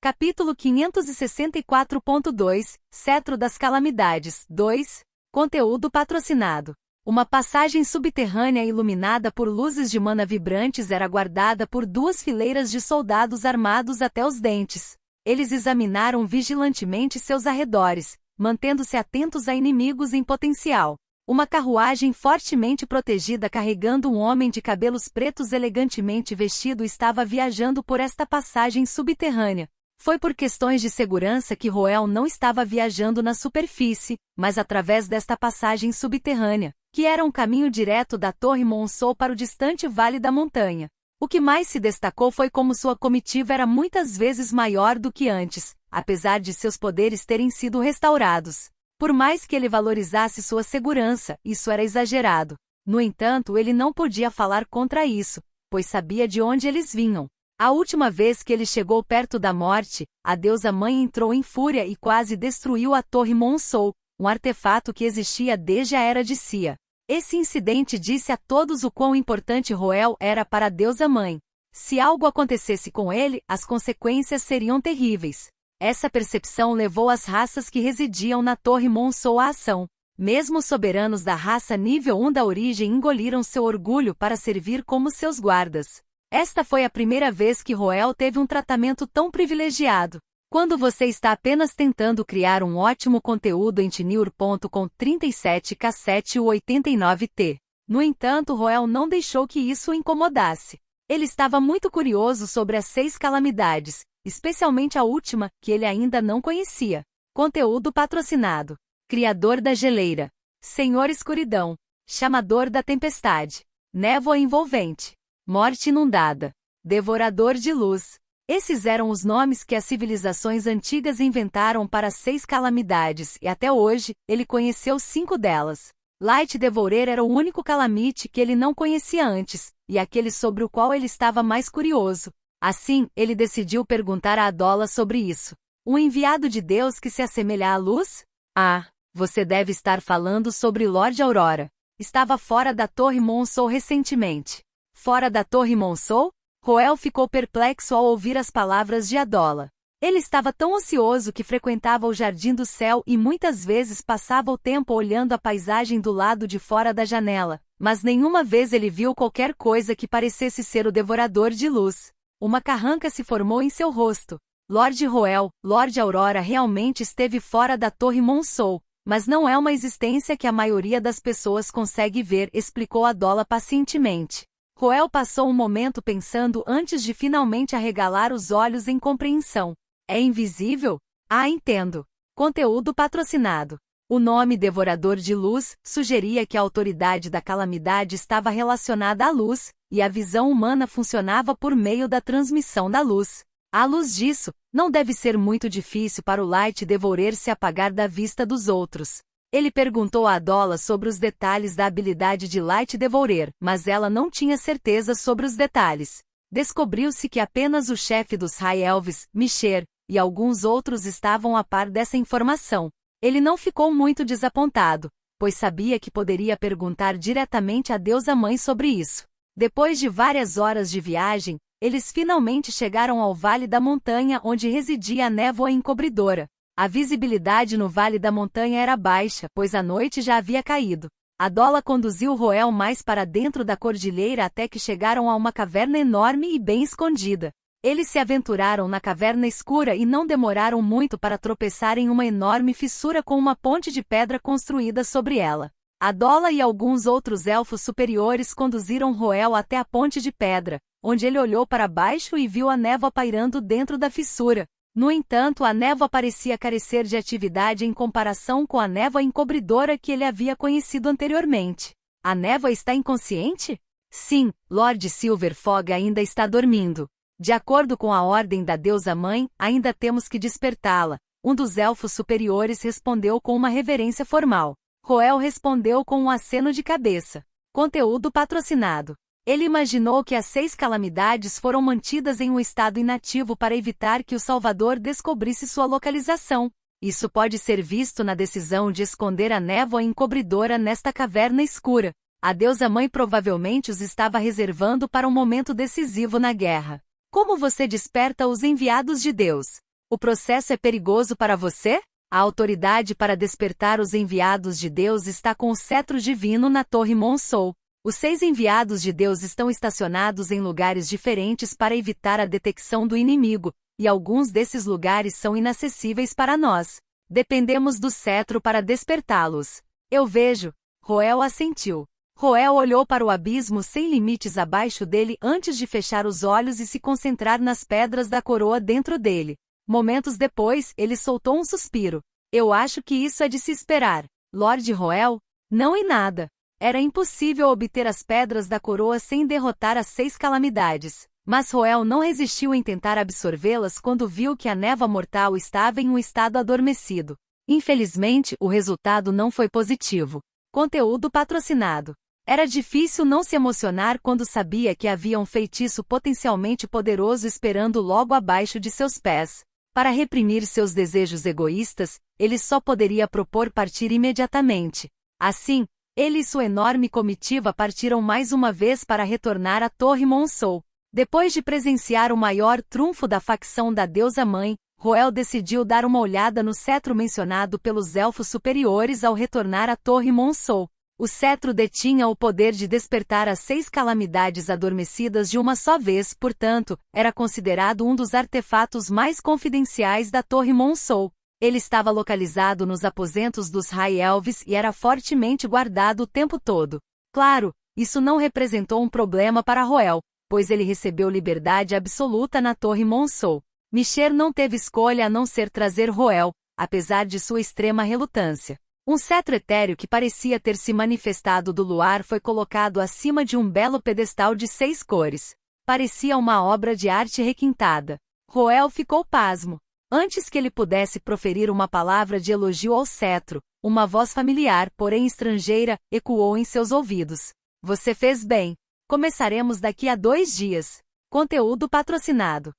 [SPEAKER 1] Capítulo 564.2, Cetro das Calamidades, 2. Conteúdo patrocinado. Uma passagem subterrânea iluminada por luzes de mana vibrantes era guardada por 2 fileiras de soldados armados até os dentes. Eles examinaram vigilantemente seus arredores, mantendo-se atentos a inimigos em potencial. Uma carruagem fortemente protegida carregando um homem de cabelos pretos elegantemente vestido estava viajando por esta passagem subterrânea. Foi por questões de segurança que Roel não estava viajando na superfície, mas através desta passagem subterrânea, que era um caminho direto da Torre Monsou para o distante Vale da Montanha. O que mais se destacou foi como sua comitiva era muitas vezes maior do que antes, apesar de seus poderes terem sido restaurados. Por mais que ele valorizasse sua segurança, isso era exagerado. No entanto, ele não podia falar contra isso, pois sabia de onde eles vinham. A última vez que ele chegou perto da morte, a deusa-mãe entrou em fúria e quase destruiu a Torre Monsou, um artefato que existia desde a Era de Sia. Esse incidente disse a todos o quão importante Roel era para a deusa-mãe. Se algo acontecesse com ele, as consequências seriam terríveis. Essa percepção levou as raças que residiam na Torre Monsou à ação. Mesmo os soberanos da raça nível 1 da origem engoliram seu orgulho para servir como seus guardas. Esta foi a primeira vez que Roel teve um tratamento tão privilegiado. Quando você está apenas tentando criar um ótimo conteúdo em Tenure.com 37K7 ou 89T. No entanto, Roel não deixou que isso o incomodasse. Ele estava muito curioso sobre as 6 calamidades, especialmente a última, que ele ainda não conhecia. Conteúdo patrocinado. Criador da geleira. Senhor escuridão. Chamador da tempestade. Névoa envolvente. Morte inundada. Devorador de luz. Esses eram os nomes que as civilizações antigas inventaram para 6 calamidades e até hoje, ele conheceu 5 delas. Light Devourer era o único calamite que ele não conhecia antes, e aquele sobre o qual ele estava mais curioso. Assim, ele decidiu perguntar a Adola sobre isso. Um enviado de Deus que se assemelha à luz? Ah, você deve estar falando sobre Lord Aurora. Estava fora da Torre Monsou recentemente. Fora da Torre Monsou? Roel ficou perplexo ao ouvir as palavras de Adola. Ele estava tão ocioso que frequentava o Jardim do Céu e muitas vezes passava o tempo olhando a paisagem do lado de fora da janela, mas nenhuma vez ele viu qualquer coisa que parecesse ser o devorador de luz. Uma carranca se formou em seu rosto. Lord Roel, Lord Aurora realmente esteve fora da Torre Monsou, mas não é uma existência que a maioria das pessoas consegue ver, explicou Adola pacientemente. Roel passou um momento pensando antes de finalmente arregalar os olhos em compreensão. É invisível? Ah, entendo. Conteúdo patrocinado. O nome Devorador de Luz sugeria que a autoridade da calamidade estava relacionada à luz, e a visão humana funcionava por meio da transmissão da luz. À luz disso, não deve ser muito difícil para o Light Devourer se apagar da vista dos outros. Ele perguntou a Adola sobre os detalhes da habilidade de Light Devourer, mas ela não tinha certeza sobre os detalhes. Descobriu-se que apenas o chefe dos High Elves, Misher, e alguns outros estavam a par dessa informação. Ele não ficou muito desapontado, pois sabia que poderia perguntar diretamente à deusa mãe sobre isso. Depois de várias horas de viagem, eles finalmente chegaram ao Vale da Montanha onde residia a névoa encobridora. A visibilidade no Vale da Montanha era baixa, pois a noite já havia caído. Adola conduziu Roel mais para dentro da cordilheira até que chegaram a uma caverna enorme e bem escondida. Eles se aventuraram na caverna escura e não demoraram muito para tropeçar em uma enorme fissura com uma ponte de pedra construída sobre ela. Adola e alguns outros elfos superiores conduziram Roel até a ponte de pedra, onde ele olhou para baixo e viu a névoa pairando dentro da fissura. No entanto, a névoa parecia carecer de atividade em comparação com a névoa encobridora que ele havia conhecido anteriormente. A névoa está inconsciente? Sim, Lord Silverfog ainda está dormindo. De acordo com a ordem da deusa-mãe, ainda temos que despertá-la. Um dos elfos superiores respondeu com uma reverência formal. Roel respondeu com um aceno de cabeça. Conteúdo patrocinado. Ele imaginou que as 6 calamidades foram mantidas em um estado inativo para evitar que o Salvador descobrisse sua localização. Isso pode ser visto na decisão de esconder a névoa encobridora nesta caverna escura. A deusa-mãe provavelmente os estava reservando para um momento decisivo na guerra. Como você desperta os enviados de Deus? O processo é perigoso para você? A autoridade para despertar os enviados de Deus está com o cetro divino na Torre Monsou. Os 6 enviados de Deus estão estacionados em lugares diferentes para evitar a detecção do inimigo, e alguns desses lugares são inacessíveis para nós. Dependemos do cetro para despertá-los. Eu vejo. Roel assentiu. Roel olhou para o abismo sem limites abaixo dele antes de fechar os olhos e se concentrar nas pedras da coroa dentro dele. Momentos depois, ele soltou um suspiro. Eu acho que isso é de se esperar. Lord Roel? Não em nada. Era impossível obter as pedras da coroa sem derrotar as 6 calamidades. Mas Roel não resistiu em tentar absorvê-las quando viu que a névoa mortal estava em um estado adormecido. Infelizmente, o resultado não foi positivo. Conteúdo patrocinado. Era difícil não se emocionar quando sabia que havia um feitiço potencialmente poderoso esperando logo abaixo de seus pés. Para reprimir seus desejos egoístas, ele só poderia propor partir imediatamente. Assim, ele e sua enorme comitiva partiram mais uma vez para retornar à Torre Monsou. Depois de presenciar o maior trunfo da facção da deusa-mãe, Roel decidiu dar uma olhada no cetro mencionado pelos elfos superiores ao retornar à Torre Monsou. O cetro detinha o poder de despertar as 6 calamidades adormecidas de uma só vez, portanto, era considerado um dos artefatos mais confidenciais da Torre Monsou. Ele estava localizado nos aposentos dos High Elves e era fortemente guardado o tempo todo. Claro, isso não representou um problema para Roel, pois ele recebeu liberdade absoluta na Torre Monsou. Misher não teve escolha a não ser trazer Roel, apesar de sua extrema relutância. Um cetro etéreo que parecia ter se manifestado do luar foi colocado acima de um belo pedestal de 6 cores. Parecia uma obra de arte requintada. Roel ficou pasmo. Antes que ele pudesse proferir uma palavra de elogio ao cetro, uma voz familiar, porém estrangeira, ecoou em seus ouvidos. Você fez bem. Começaremos daqui a 2 dias. Conteúdo patrocinado.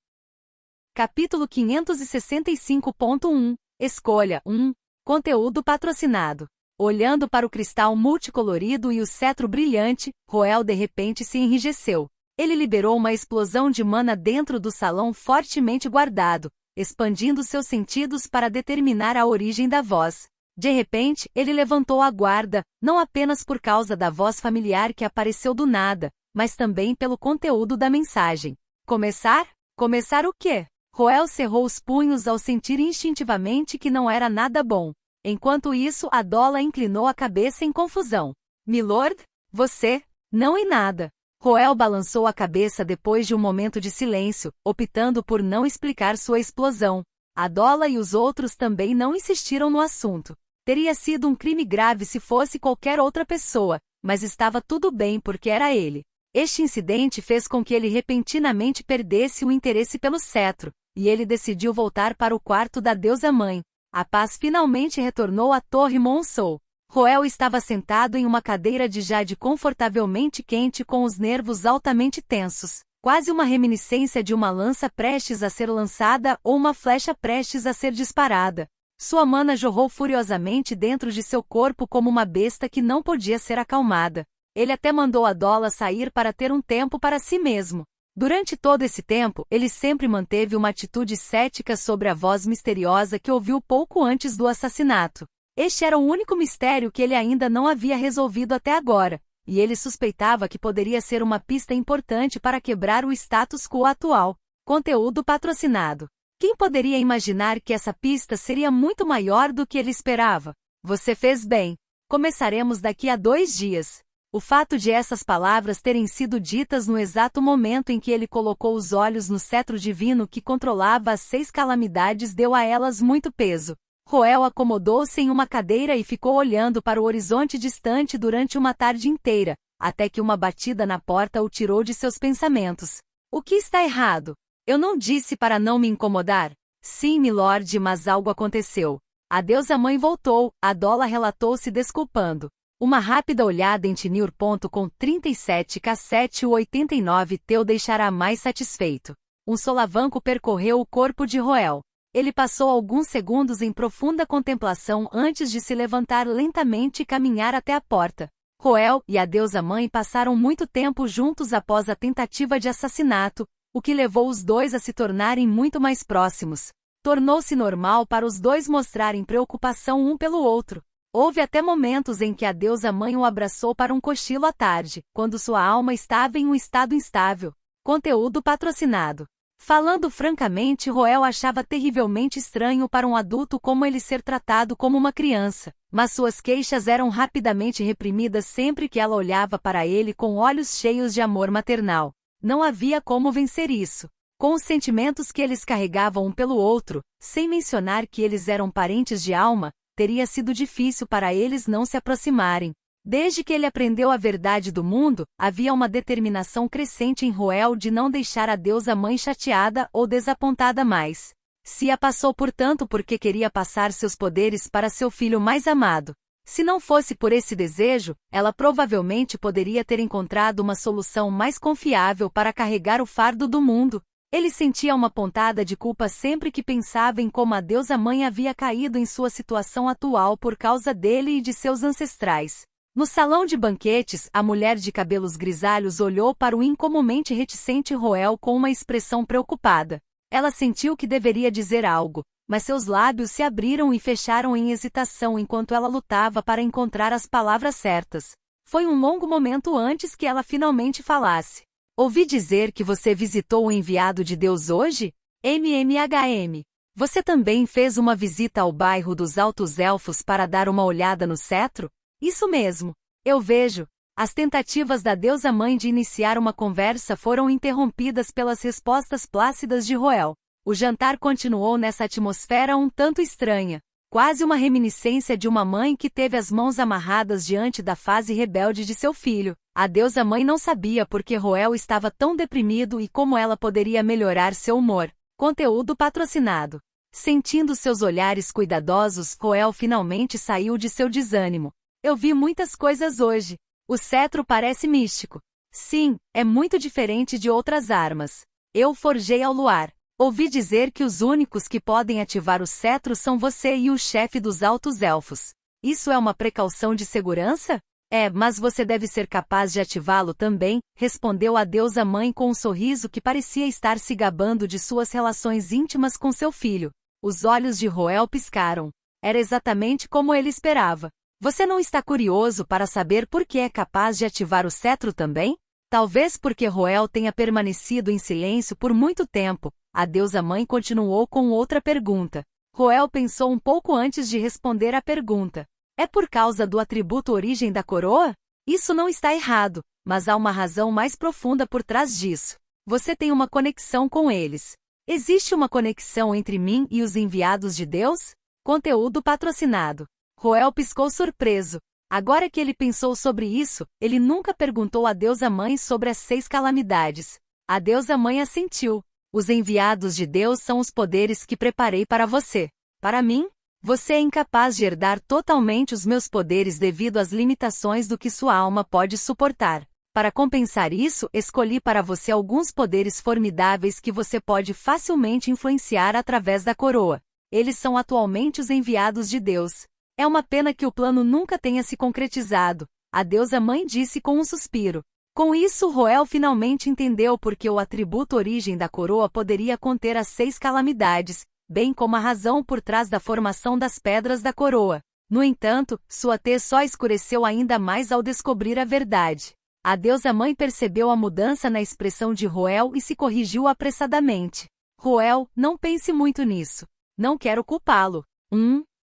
[SPEAKER 1] Capítulo 565.1. Escolha 1. Conteúdo patrocinado. Olhando para o cristal multicolorido e o cetro brilhante, Roel de repente se enrijeceu. Ele liberou uma explosão de mana dentro do salão fortemente guardado, expandindo seus sentidos para determinar a origem da voz. De repente, ele levantou a guarda, não apenas por causa da voz familiar que apareceu do nada, mas também pelo conteúdo da mensagem. Começar? Começar o quê? Roel cerrou os punhos ao sentir instintivamente que não era nada bom. Enquanto isso, Adola inclinou a cabeça em confusão. Milord? Você? Não e nada. Roel balançou a cabeça depois de um momento de silêncio, optando por não explicar sua explosão. Adola e os outros também não insistiram no assunto. Teria sido um crime grave se fosse qualquer outra pessoa, mas estava tudo bem porque era ele. Este incidente fez com que ele repentinamente perdesse o interesse pelo cetro, e ele decidiu voltar para o quarto da deusa-mãe. A paz finalmente retornou à Torre Monsou. Roel estava sentado em uma cadeira de jade confortavelmente quente com os nervos altamente tensos, quase uma reminiscência de uma lança prestes a ser lançada ou uma flecha prestes a ser disparada. Sua mana jorrou furiosamente dentro de seu corpo como uma besta que não podia ser acalmada. Ele até mandou Adola sair para ter um tempo para si mesmo. Durante todo esse tempo, ele sempre manteve uma atitude cética sobre a voz misteriosa que ouviu pouco antes do assassinato. Este era o único mistério que ele ainda não havia resolvido até agora, e ele suspeitava que poderia ser uma pista importante para quebrar o status quo atual. Conteúdo patrocinado. Quem poderia imaginar que essa pista seria muito maior do que ele esperava? Você fez bem. Começaremos daqui a 2 dias. O fato de essas palavras terem sido ditas no exato momento em que ele colocou os olhos no cetro divino que controlava as 6 calamidades deu a elas muito peso. Roel acomodou-se em uma cadeira e ficou olhando para o horizonte distante durante uma tarde inteira, até que uma batida na porta o tirou de seus pensamentos. O que está errado? Eu não disse para não me incomodar? Sim, milord, mas algo aconteceu. A deusa-mãe voltou, Adola relatou se desculpando. Uma rápida olhada em Tinir.com 37K789 teu deixará mais satisfeito. Um solavanco percorreu o corpo de Roel. Ele passou alguns segundos em profunda contemplação antes de se levantar lentamente e caminhar até a porta. Roel e a deusa-mãe passaram muito tempo juntos após a tentativa de assassinato, o que levou os dois a se tornarem muito mais próximos. Tornou-se normal para os dois mostrarem preocupação um pelo outro. Houve até momentos em que a deusa-mãe o abraçou para um cochilo à tarde, quando sua alma estava em um estado instável. Conteúdo patrocinado. Falando francamente, Roel achava terrivelmente estranho para um adulto como ele ser tratado como uma criança, mas suas queixas eram rapidamente reprimidas sempre que ela olhava para ele com olhos cheios de amor maternal. Não havia como vencer isso. Com os sentimentos que eles carregavam um pelo outro, sem mencionar que eles eram parentes de alma, teria sido difícil para eles não se aproximarem. Desde que ele aprendeu a verdade do mundo, havia uma determinação crescente em Roel de não deixar a deusa-mãe chateada ou desapontada mais. Se a passou portanto porque queria passar seus poderes para seu filho mais amado. Se não fosse por esse desejo, ela provavelmente poderia ter encontrado uma solução mais confiável para carregar o fardo do mundo. Ele sentia uma pontada de culpa sempre que pensava em como a deusa-mãe havia caído em sua situação atual por causa dele e de seus ancestrais. No salão de banquetes, a mulher de cabelos grisalhos olhou para o incomumente reticente Roel com uma expressão preocupada. Ela sentiu que deveria dizer algo, mas seus lábios se abriram e fecharam em hesitação enquanto ela lutava para encontrar as palavras certas. Foi um longo momento antes que ela finalmente falasse. Ouvi dizer que você visitou o enviado de Deus hoje? MMHM. Você também fez uma visita ao bairro dos Altos Elfos para dar uma olhada no cetro? Isso mesmo. Eu vejo. As tentativas da deusa-mãe de iniciar uma conversa foram interrompidas pelas respostas plácidas de Roel. O jantar continuou nessa atmosfera um tanto estranha, quase uma reminiscência de uma mãe que teve as mãos amarradas diante da fase rebelde de seu filho. A deusa-mãe não sabia por que Roel estava tão deprimido e como ela poderia melhorar seu humor. Conteúdo patrocinado. Sentindo seus olhares cuidadosos, Roel finalmente saiu de seu desânimo. Eu vi muitas coisas hoje. O cetro parece místico. Sim, é muito diferente de outras armas. Eu forjei ao luar. Ouvi dizer que os únicos que podem ativar o cetro são você e o chefe dos Altos Elfos. Isso é uma precaução de segurança? É, mas você deve ser capaz de ativá-lo também, respondeu a deusa-mãe com um sorriso que parecia estar se gabando de suas relações íntimas com seu filho. Os olhos de Roel piscaram. Era exatamente como ele esperava. Você não está curioso para saber por que é capaz de ativar o cetro também? Talvez porque Roel tenha permanecido em silêncio por muito tempo, a deusa mãe continuou com outra pergunta. Roel pensou um pouco antes de responder à pergunta. É por causa do atributo origem da coroa? Isso não está errado, mas há uma razão mais profunda por trás disso. Você tem uma conexão com eles. Existe uma conexão entre mim e os enviados de Deus? Conteúdo patrocinado. Roel piscou surpreso. Agora que ele pensou sobre isso, ele nunca perguntou à deusa mãe sobre as 6 calamidades. A deusa mãe assentiu. Os enviados de Deus são os poderes que preparei para você. Para mim, você é incapaz de herdar totalmente os meus poderes devido às limitações do que sua alma pode suportar. Para compensar isso, escolhi para você alguns poderes formidáveis que você pode facilmente influenciar através da coroa. Eles são atualmente os enviados de Deus. É uma pena que o plano nunca tenha se concretizado, a deusa mãe disse com um suspiro. Com isso, Roel finalmente entendeu por que o atributo origem da coroa poderia conter as 6 calamidades, bem como a razão por trás da formação das pedras da coroa. No entanto, sua tez só escureceu ainda mais ao descobrir a verdade. A deusa mãe percebeu a mudança na expressão de Roel e se corrigiu apressadamente. Roel, não pense muito nisso. Não quero culpá-lo.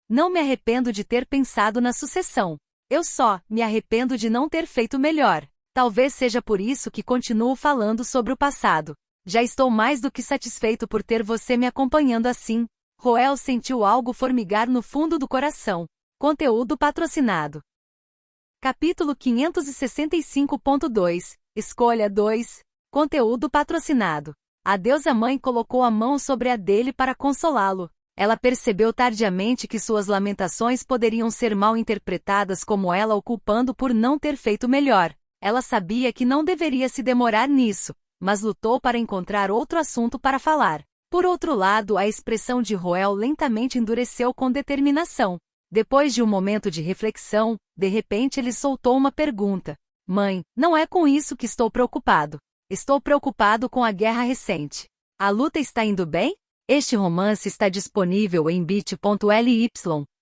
[SPEAKER 1] Não me arrependo de ter pensado na sucessão. Eu só me arrependo de não ter feito melhor. Talvez seja por isso que continuo falando sobre o passado. Já estou mais do que satisfeito por ter você me acompanhando assim. Roel sentiu algo formigar no fundo do coração. Conteúdo patrocinado. Capítulo 565.2. Escolha 2. Conteúdo patrocinado. A deusa mãe colocou a mão sobre a dele para consolá-lo. Ela percebeu tardiamente que suas lamentações poderiam ser mal interpretadas como ela o culpando por não ter feito melhor. Ela sabia que não deveria se demorar nisso, mas lutou para encontrar outro assunto para falar. Por outro lado, a expressão de Roel lentamente endureceu com determinação. Depois de um momento de reflexão, de repente ele soltou uma pergunta. Mãe, não é com isso que estou preocupado. Estou preocupado com a guerra recente. A luta está indo bem? Este romance está disponível em bit.ly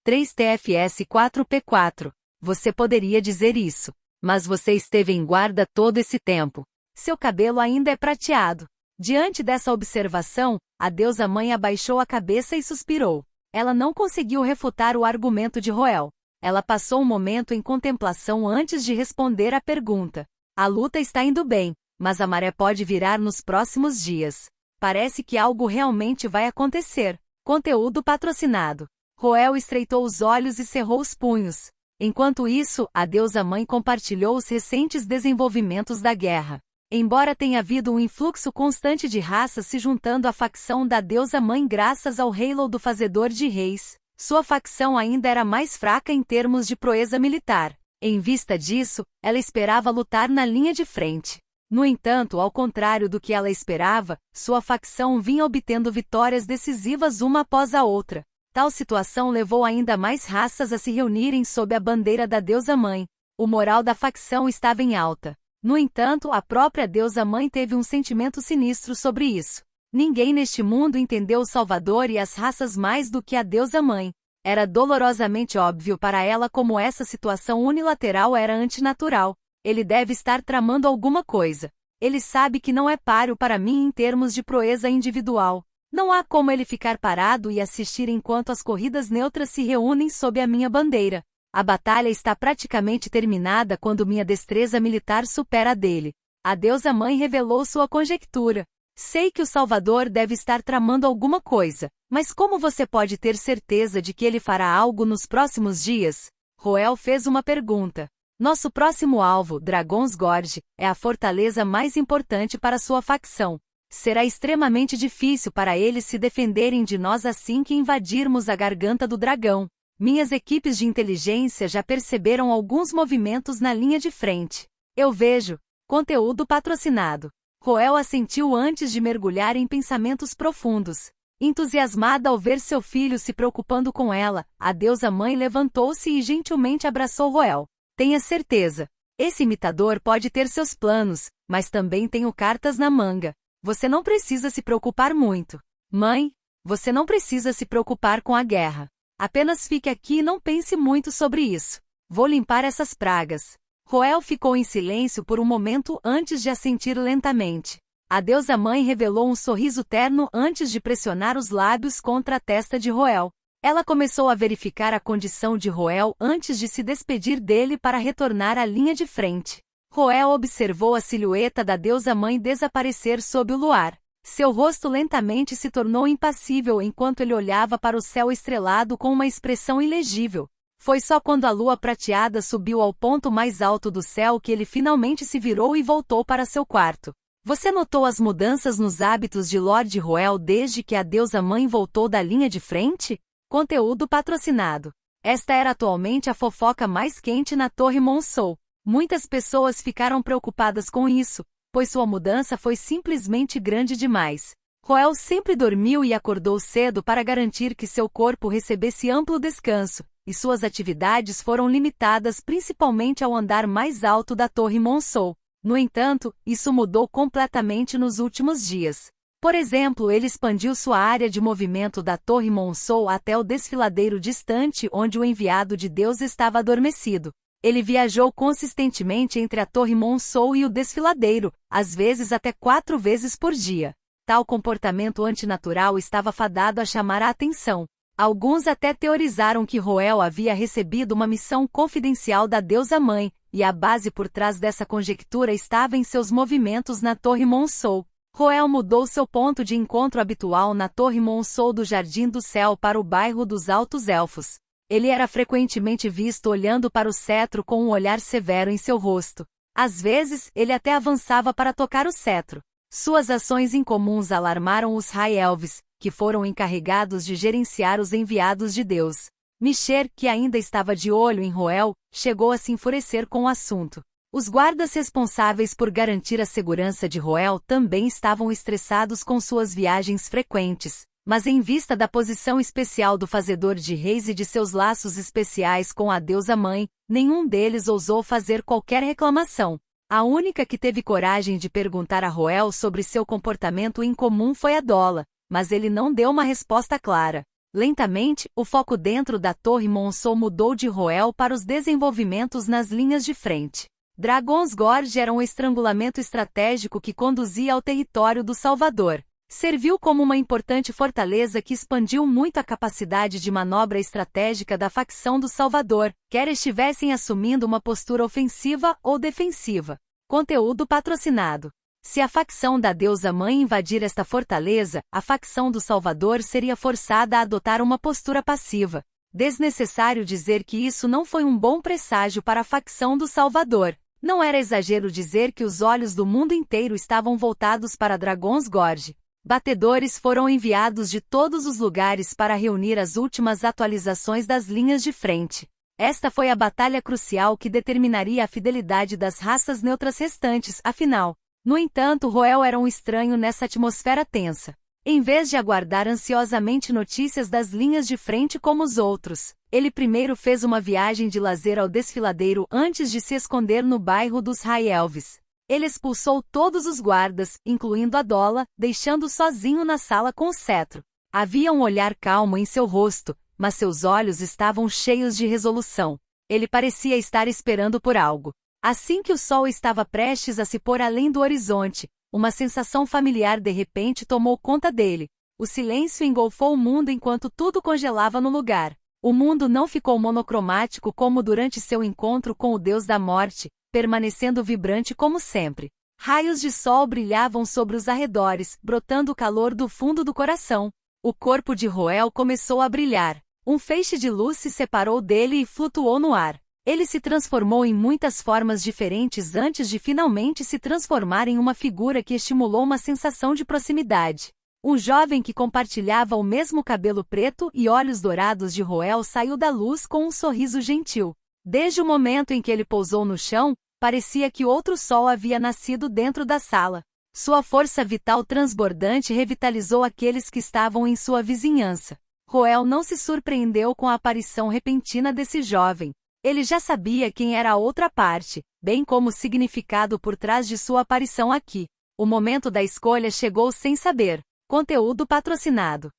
[SPEAKER 1] 3tfs4p4. Você poderia dizer isso. Mas você esteve em guarda todo esse tempo. Seu cabelo ainda é prateado. Diante dessa observação, a deusa mãe abaixou a cabeça e suspirou. Ela não conseguiu refutar o argumento de Roel. Ela passou um momento em contemplação antes de responder à pergunta. A luta está indo bem, mas a maré pode virar nos próximos dias. Parece que algo realmente vai acontecer. Conteúdo patrocinado. Roel estreitou os olhos e cerrou os punhos. Enquanto isso, a deusa mãe compartilhou os recentes desenvolvimentos da guerra. Embora tenha havido um influxo constante de raças se juntando à facção da deusa mãe graças ao Halo do Fazedor de Reis, sua facção ainda era mais fraca em termos de proeza militar. Em vista disso, ela esperava lutar na linha de frente. No entanto, ao contrário do que ela esperava, sua facção vinha obtendo vitórias decisivas uma após a outra. Tal situação levou ainda mais raças a se reunirem sob a bandeira da deusa mãe. O moral da facção estava em alta. No entanto, a própria deusa mãe teve um sentimento sinistro sobre isso. Ninguém neste mundo entendeu o Salvador e as raças mais do que a deusa mãe. Era dolorosamente óbvio para ela como essa situação unilateral era antinatural. Ele deve estar tramando alguma coisa. Ele sabe que não é páreo para mim em termos de proeza individual. Não há como ele ficar parado e assistir enquanto as corridas neutras se reúnem sob a minha bandeira. A batalha está praticamente terminada quando minha destreza militar supera a dele. A deusa mãe revelou sua conjectura. Sei que o Salvador deve estar tramando alguma coisa, mas como você pode ter certeza de que ele fará algo nos próximos dias? Roel fez uma pergunta. Nosso próximo alvo, Dragon's Gorge, é a fortaleza mais importante para sua facção. Será extremamente difícil para eles se defenderem de nós assim que invadirmos a garganta do dragão. Minhas equipes de inteligência já perceberam alguns movimentos na linha de frente. Eu vejo. Conteúdo patrocinado. Roel assentiu antes de mergulhar em pensamentos profundos. Entusiasmada ao ver seu filho se preocupando com ela, a deusa mãe levantou-se e gentilmente abraçou Roel. Tenha certeza. Esse imitador pode ter seus planos, mas também tenho cartas na manga. Você não precisa se preocupar muito. Mãe, você não precisa se preocupar com a guerra. Apenas fique aqui e não pense muito sobre isso. Vou limpar essas pragas. Roel ficou em silêncio por um momento antes de assentir lentamente. A deusa-mãe revelou um sorriso terno antes de pressionar os lábios contra a testa de Roel. Ela começou a verificar a condição de Roel antes de se despedir dele para retornar à linha de frente. Roel observou a silhueta da deusa-mãe desaparecer sob o luar. Seu rosto lentamente se tornou impassível enquanto ele olhava para o céu estrelado com uma expressão ilegível. Foi só quando a lua prateada subiu ao ponto mais alto do céu que ele finalmente se virou e voltou para seu quarto. Você notou as mudanças nos hábitos de Lord Roel desde que a deusa-mãe voltou da linha de frente? Conteúdo patrocinado. Esta era atualmente a fofoca mais quente na Torre Monceau. Muitas pessoas ficaram preocupadas com isso, pois sua mudança foi simplesmente grande demais. Roel sempre dormiu e acordou cedo para garantir que seu corpo recebesse amplo descanso, e suas atividades foram limitadas principalmente ao andar mais alto da Torre Monceau. No entanto, isso mudou completamente nos últimos dias. Por exemplo, ele expandiu sua área de movimento da Torre Monceau até o desfiladeiro distante onde o enviado de Deus estava adormecido. Ele viajou consistentemente entre a Torre Monceau e o desfiladeiro, às vezes até 4 vezes por dia. Tal comportamento antinatural estava fadado a chamar a atenção. Alguns até teorizaram que Roel havia recebido uma missão confidencial da deusa-mãe, e a base por trás dessa conjectura estava em seus movimentos na Torre Monceau. Roel mudou seu ponto de encontro habitual na Torre Monceau do Jardim do Céu para o bairro dos Altos Elfos. Ele era frequentemente visto olhando para o cetro com um olhar severo em seu rosto. Às vezes, ele até avançava para tocar o cetro. Suas ações incomuns alarmaram os High Elves, que foram encarregados de gerenciar os enviados de Deus. Micher, que ainda estava de olho em Roel, chegou a se enfurecer com o assunto. Os guardas responsáveis por garantir a segurança de Roel também estavam estressados com suas viagens frequentes. Mas em vista da posição especial do Fazedor de Reis e de seus laços especiais com a deusa-mãe, nenhum deles ousou fazer qualquer reclamação. A única que teve coragem de perguntar a Roel sobre seu comportamento incomum foi a Dola, mas ele não deu uma resposta clara. Lentamente, o foco dentro da Torre Monceau mudou de Roel para os desenvolvimentos nas linhas de frente. Dragon's Gorge era um estrangulamento estratégico que conduzia ao território do Salvador. Serviu como uma importante fortaleza que expandiu muito a capacidade de manobra estratégica da facção do Salvador, quer estivessem assumindo uma postura ofensiva ou defensiva. Conteúdo patrocinado. Se a facção da deusa-mãe invadir esta fortaleza, a facção do Salvador seria forçada a adotar uma postura passiva. Desnecessário dizer que isso não foi um bom presságio para a facção do Salvador. Não era exagero dizer que os olhos do mundo inteiro estavam voltados para Dragon's Gorge. Batedores foram enviados de todos os lugares para reunir as últimas atualizações das linhas de frente. Esta foi a batalha crucial que determinaria a fidelidade das raças neutras restantes, afinal. No entanto, Roel era um estranho nessa atmosfera tensa. Em vez de aguardar ansiosamente notícias das linhas de frente como os outros, ele primeiro fez uma viagem de lazer ao desfiladeiro antes de se esconder no bairro dos High Elves. Ele expulsou todos os guardas, incluindo a Dola, deixando-o sozinho na sala com o cetro. Havia um olhar calmo em seu rosto, mas seus olhos estavam cheios de resolução. Ele parecia estar esperando por algo. Assim que o sol estava prestes a se pôr além do horizonte, uma sensação familiar de repente tomou conta dele. O silêncio engolfou o mundo enquanto tudo congelava no lugar. O mundo não ficou monocromático como durante seu encontro com o Deus da Morte, permanecendo vibrante como sempre. Raios de sol brilhavam sobre os arredores, brotando o calor do fundo do coração. O corpo de Roel começou a brilhar. Um feixe de luz se separou dele e flutuou no ar. Ele se transformou em muitas formas diferentes antes de finalmente se transformar em uma figura que estimulou uma sensação de proximidade. Um jovem que compartilhava o mesmo cabelo preto e olhos dourados de Roel saiu da luz com um sorriso gentil. Desde o momento em que ele pousou no chão, parecia que outro sol havia nascido dentro da sala. Sua força vital transbordante revitalizou aqueles que estavam em sua vizinhança. Roel não se surpreendeu com a aparição repentina desse jovem. Ele já sabia quem era a outra parte, bem como o significado por trás de sua aparição aqui. O momento da escolha chegou sem saber. Conteúdo patrocinado.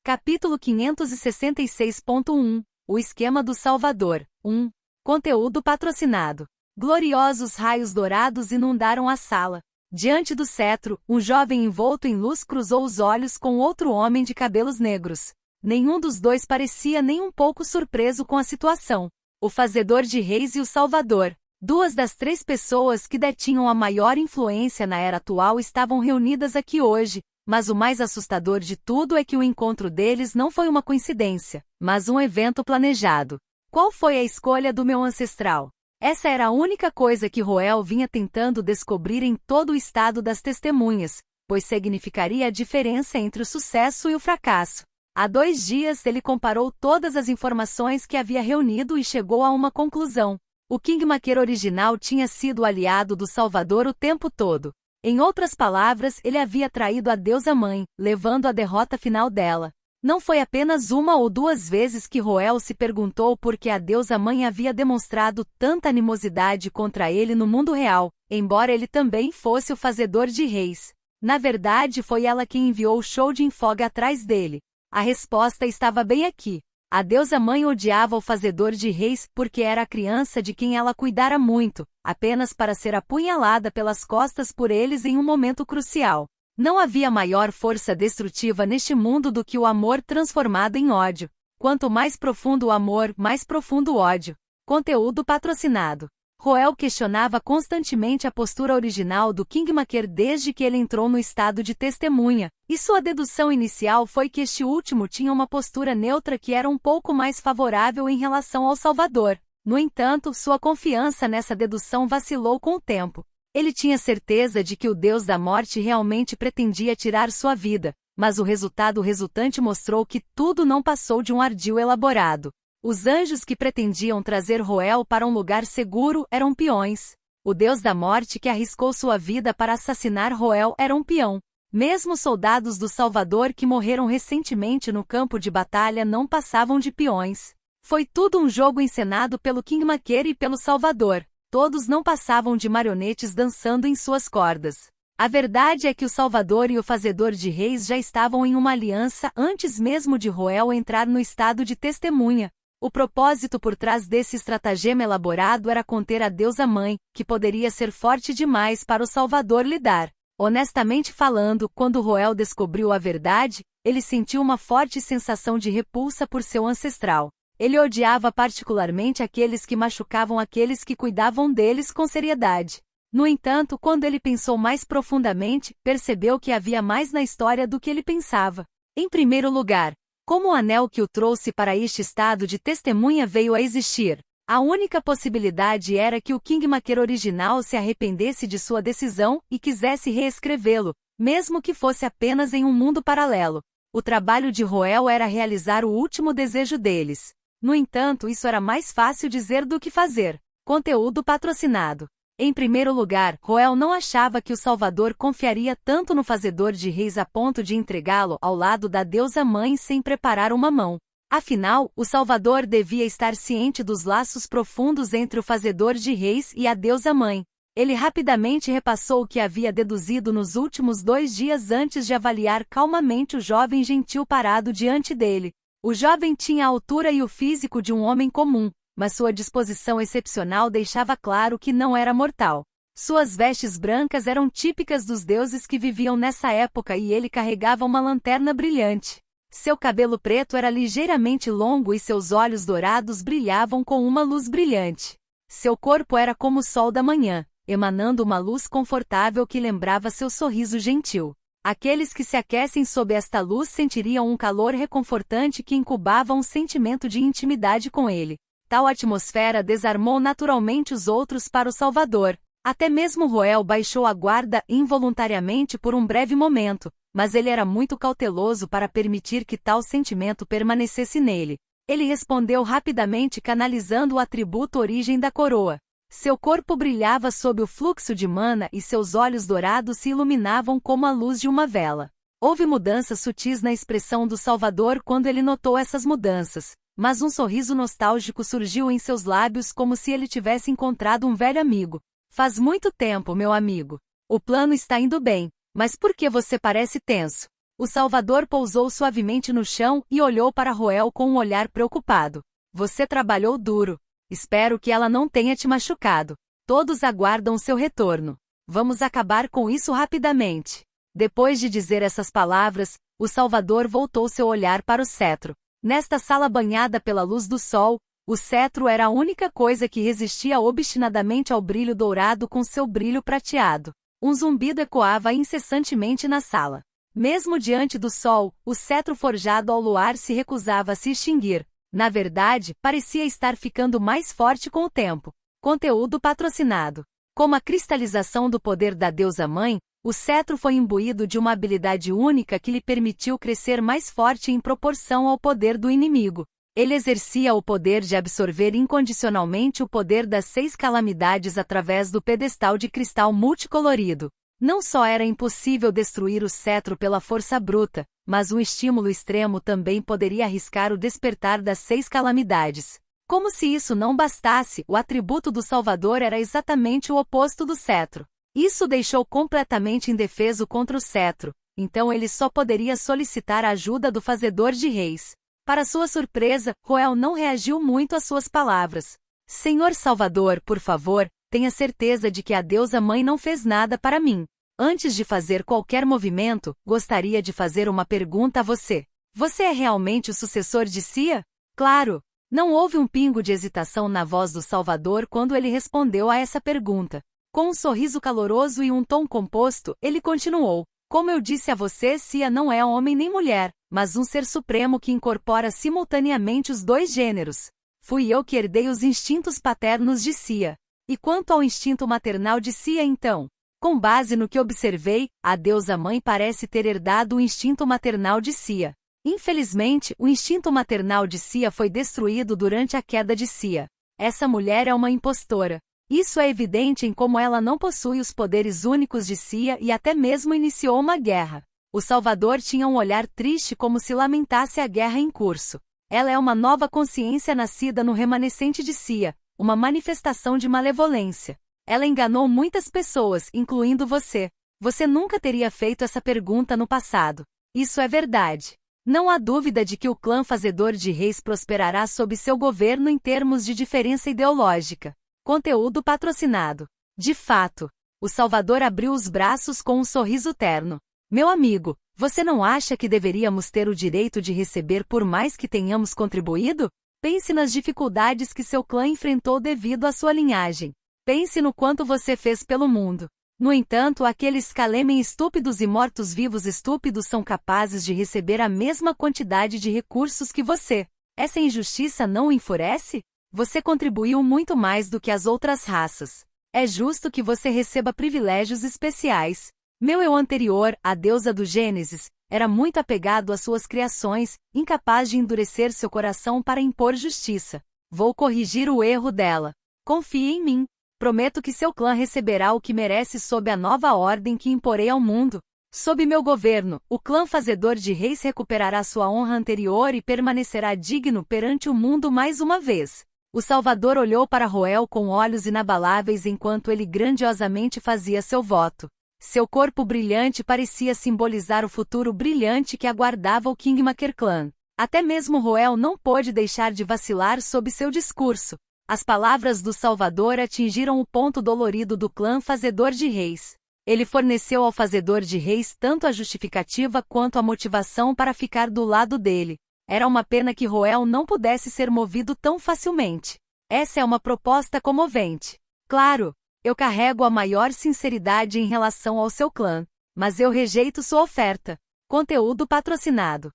[SPEAKER 1] Capítulo 566.1 O esquema do Salvador. 1. Conteúdo patrocinado. Gloriosos raios dourados inundaram a sala. Diante do cetro, um jovem envolto em luz cruzou os olhos com outro homem de cabelos negros. Nenhum dos dois parecia nem um pouco surpreso com a situação. O Fazedor de Reis e o Salvador. Duas das três pessoas que detinham a maior influência na era atual estavam reunidas aqui hoje, mas o mais assustador de tudo é que o encontro deles não foi uma coincidência, mas um evento planejado. Qual foi a escolha do meu ancestral? Essa era a única coisa que Roel vinha tentando descobrir em todo o estado das testemunhas, pois significaria a diferença entre o sucesso e o fracasso. Há 2 dias ele comparou todas as informações que havia reunido e chegou a uma conclusão. O Kingmaker original tinha sido o aliado do Salvador o tempo todo. Em outras palavras, ele havia traído a deusa mãe, levando à derrota final dela. Não foi apenas 1 ou 2 vezes que Roel se perguntou por que a deusa mãe havia demonstrado tanta animosidade contra ele no mundo real, embora ele também fosse o Fazedor de Reis. Na verdade, foi ela quem enviou Shodin Fog atrás dele. A resposta estava bem aqui. A deusa mãe odiava o Fazedor de Reis porque era a criança de quem ela cuidara muito, apenas para ser apunhalada pelas costas por eles em um momento crucial. Não havia maior força destrutiva neste mundo do que o amor transformado em ódio. Quanto mais profundo o amor, mais profundo o ódio. Conteúdo patrocinado. Roel questionava constantemente a postura original do Kingmaker desde que ele entrou no estado de testemunha, e sua dedução inicial foi que este último tinha uma postura neutra que era um pouco mais favorável em relação ao Salvador. No entanto, sua confiança nessa dedução vacilou com o tempo. Ele tinha certeza de que o Deus da Morte realmente pretendia tirar sua vida, mas o resultado resultante mostrou que tudo não passou de um ardil elaborado. Os anjos que pretendiam trazer Roel para um lugar seguro eram peões. O Deus da Morte que arriscou sua vida para assassinar Roel era um peão. Mesmo soldados do Salvador que morreram recentemente no campo de batalha não passavam de peões. Foi tudo um jogo encenado pelo Kingmaker e pelo Salvador. Todos não passavam de marionetes dançando em suas cordas. A verdade é que o Salvador e o Fazedor de Reis já estavam em uma aliança antes mesmo de Roel entrar no estado de testemunha. O propósito por trás desse estratagema elaborado era conter a deusa mãe, que poderia ser forte demais para o Salvador lidar. Honestamente falando, quando Roel descobriu a verdade, ele sentiu uma forte sensação de repulsa por seu ancestral. Ele odiava particularmente aqueles que machucavam aqueles que cuidavam deles com seriedade. No entanto, quando ele pensou mais profundamente, percebeu que havia mais na história do que ele pensava. Em primeiro lugar, como o anel que o trouxe para este estado de testemunha veio a existir? A única possibilidade era que o Kingmaker original se arrependesse de sua decisão e quisesse reescrevê-lo, mesmo que fosse apenas em um mundo paralelo. O trabalho de Roel era realizar o último desejo deles. No entanto, isso era mais fácil dizer do que fazer. Conteúdo patrocinado. Em primeiro lugar, Roel não achava que o Salvador confiaria tanto no Fazedor de Reis a ponto de entregá-lo ao lado da deusa mãe sem preparar uma mão. Afinal, o Salvador devia estar ciente dos laços profundos entre o Fazedor de Reis e a deusa mãe. Ele rapidamente repassou o que havia deduzido nos últimos 2 dias antes de avaliar calmamente o jovem gentil parado diante dele. O jovem tinha a altura e o físico de um homem comum, mas sua disposição excepcional deixava claro que não era mortal. Suas vestes brancas eram típicas dos deuses que viviam nessa época e ele carregava uma lanterna brilhante. Seu cabelo preto era ligeiramente longo e seus olhos dourados brilhavam com uma luz brilhante. Seu corpo era como o sol da manhã, emanando uma luz confortável que lembrava seu sorriso gentil. Aqueles que se aquecem sob esta luz sentiriam um calor reconfortante que incubava um sentimento de intimidade com ele. Tal atmosfera desarmou naturalmente os outros para o Salvador. Até mesmo Roel baixou a guarda involuntariamente por um breve momento, mas ele era muito cauteloso para permitir que tal sentimento permanecesse nele. Ele respondeu rapidamente canalizando o atributo origem da coroa. Seu corpo brilhava sob o fluxo de mana e seus olhos dourados se iluminavam como a luz de uma vela. Houve mudanças sutis na expressão do Salvador quando ele notou essas mudanças, mas um sorriso nostálgico surgiu em seus lábios como se ele tivesse encontrado um velho amigo. Faz muito tempo, meu amigo. O plano está indo bem, mas por que você parece tenso? O Salvador pousou suavemente no chão e olhou para Roel com um olhar preocupado. Você trabalhou duro. Espero que ela não tenha te machucado. Todos aguardam seu retorno. Vamos acabar com isso rapidamente. Depois de dizer essas palavras, o Salvador voltou seu olhar para o cetro. Nesta sala banhada pela luz do sol, o cetro era a única coisa que resistia obstinadamente ao brilho dourado com seu brilho prateado. Um zumbido ecoava incessantemente na sala. Mesmo diante do sol, o cetro forjado ao luar se recusava a se extinguir. Na verdade, parecia estar ficando mais forte com o tempo. Conteúdo patrocinado. Como a cristalização do poder da deusa-mãe, o cetro foi imbuído de uma habilidade única que lhe permitiu crescer mais forte em proporção ao poder do inimigo. Ele exercia o poder de absorver incondicionalmente o poder das 6 calamidades através do pedestal de cristal multicolorido. Não só era impossível destruir o cetro pela força bruta, mas um estímulo extremo também poderia arriscar o despertar das 6 calamidades. Como se isso não bastasse, o atributo do Salvador era exatamente o oposto do cetro. Isso o deixou completamente indefeso contra o cetro, então ele só poderia solicitar a ajuda do Fazedor de Reis. Para sua surpresa, Roel não reagiu muito às suas palavras. Senhor Salvador, por favor, tenha certeza de que a deusa-mãe não fez nada para mim. Antes de fazer qualquer movimento, gostaria de fazer uma pergunta a você. Você é realmente o sucessor de Sia? Claro! Não houve um pingo de hesitação na voz do Salvador quando ele respondeu a essa pergunta. Com um sorriso caloroso e um tom composto, ele continuou. Como eu disse a você, Sia não é homem nem mulher, mas um ser supremo que incorpora simultaneamente os 2 gêneros. Fui eu que herdei os instintos paternos de Sia. E quanto ao instinto maternal de Sia então? Com base no que observei, a deusa-mãe parece ter herdado o instinto maternal de Sia. Infelizmente, o instinto maternal de Sia foi destruído durante a queda de Sia. Essa mulher é uma impostora. Isso é evidente em como ela não possui os poderes únicos de Sia e até mesmo iniciou uma guerra. O Salvador tinha um olhar triste como se lamentasse a guerra em curso. Ela é uma nova consciência nascida no remanescente de Sia, uma manifestação de malevolência. Ela enganou muitas pessoas, incluindo você. Você nunca teria feito essa pergunta no passado. Isso é verdade. Não há dúvida de que o clã Fazedor de Reis prosperará sob seu governo em termos de diferença ideológica. Conteúdo patrocinado. De fato, o Salvador abriu os braços com um sorriso terno. Meu amigo, você não acha que deveríamos ter o direito de receber por mais que tenhamos contribuído? Pense nas dificuldades que seu clã enfrentou devido à sua linhagem. Pense no quanto você fez pelo mundo. No entanto, aqueles Kalemen estúpidos e mortos-vivos estúpidos são capazes de receber a mesma quantidade de recursos que você. Essa injustiça não o enfurece? Você contribuiu muito mais do que as outras raças. É justo que você receba privilégios especiais. Meu eu anterior, a deusa do Gênesis, era muito apegado às suas criações, incapaz de endurecer seu coração para impor justiça. Vou corrigir o erro dela. Confie em mim. Prometo que seu clã receberá o que merece sob a nova ordem que imporei ao mundo. Sob meu governo, o clã Fazedor de Reis recuperará sua honra anterior e permanecerá digno perante o mundo mais uma vez. O Salvador olhou para Roel com olhos inabaláveis enquanto ele grandiosamente fazia seu voto. Seu corpo brilhante parecia simbolizar o futuro brilhante que aguardava o Kingmaker Clan. Até mesmo Roel não pôde deixar de vacilar sob seu discurso. As palavras do Salvador atingiram o ponto dolorido do clã Fazedor de Reis. Ele forneceu ao Fazedor de Reis tanto a justificativa quanto a motivação para ficar do lado dele. Era uma pena que Roel não pudesse ser movido tão facilmente. Essa é uma proposta comovente. Claro, eu carrego a maior sinceridade em relação ao seu clã, mas eu rejeito sua oferta. Conteúdo patrocinado.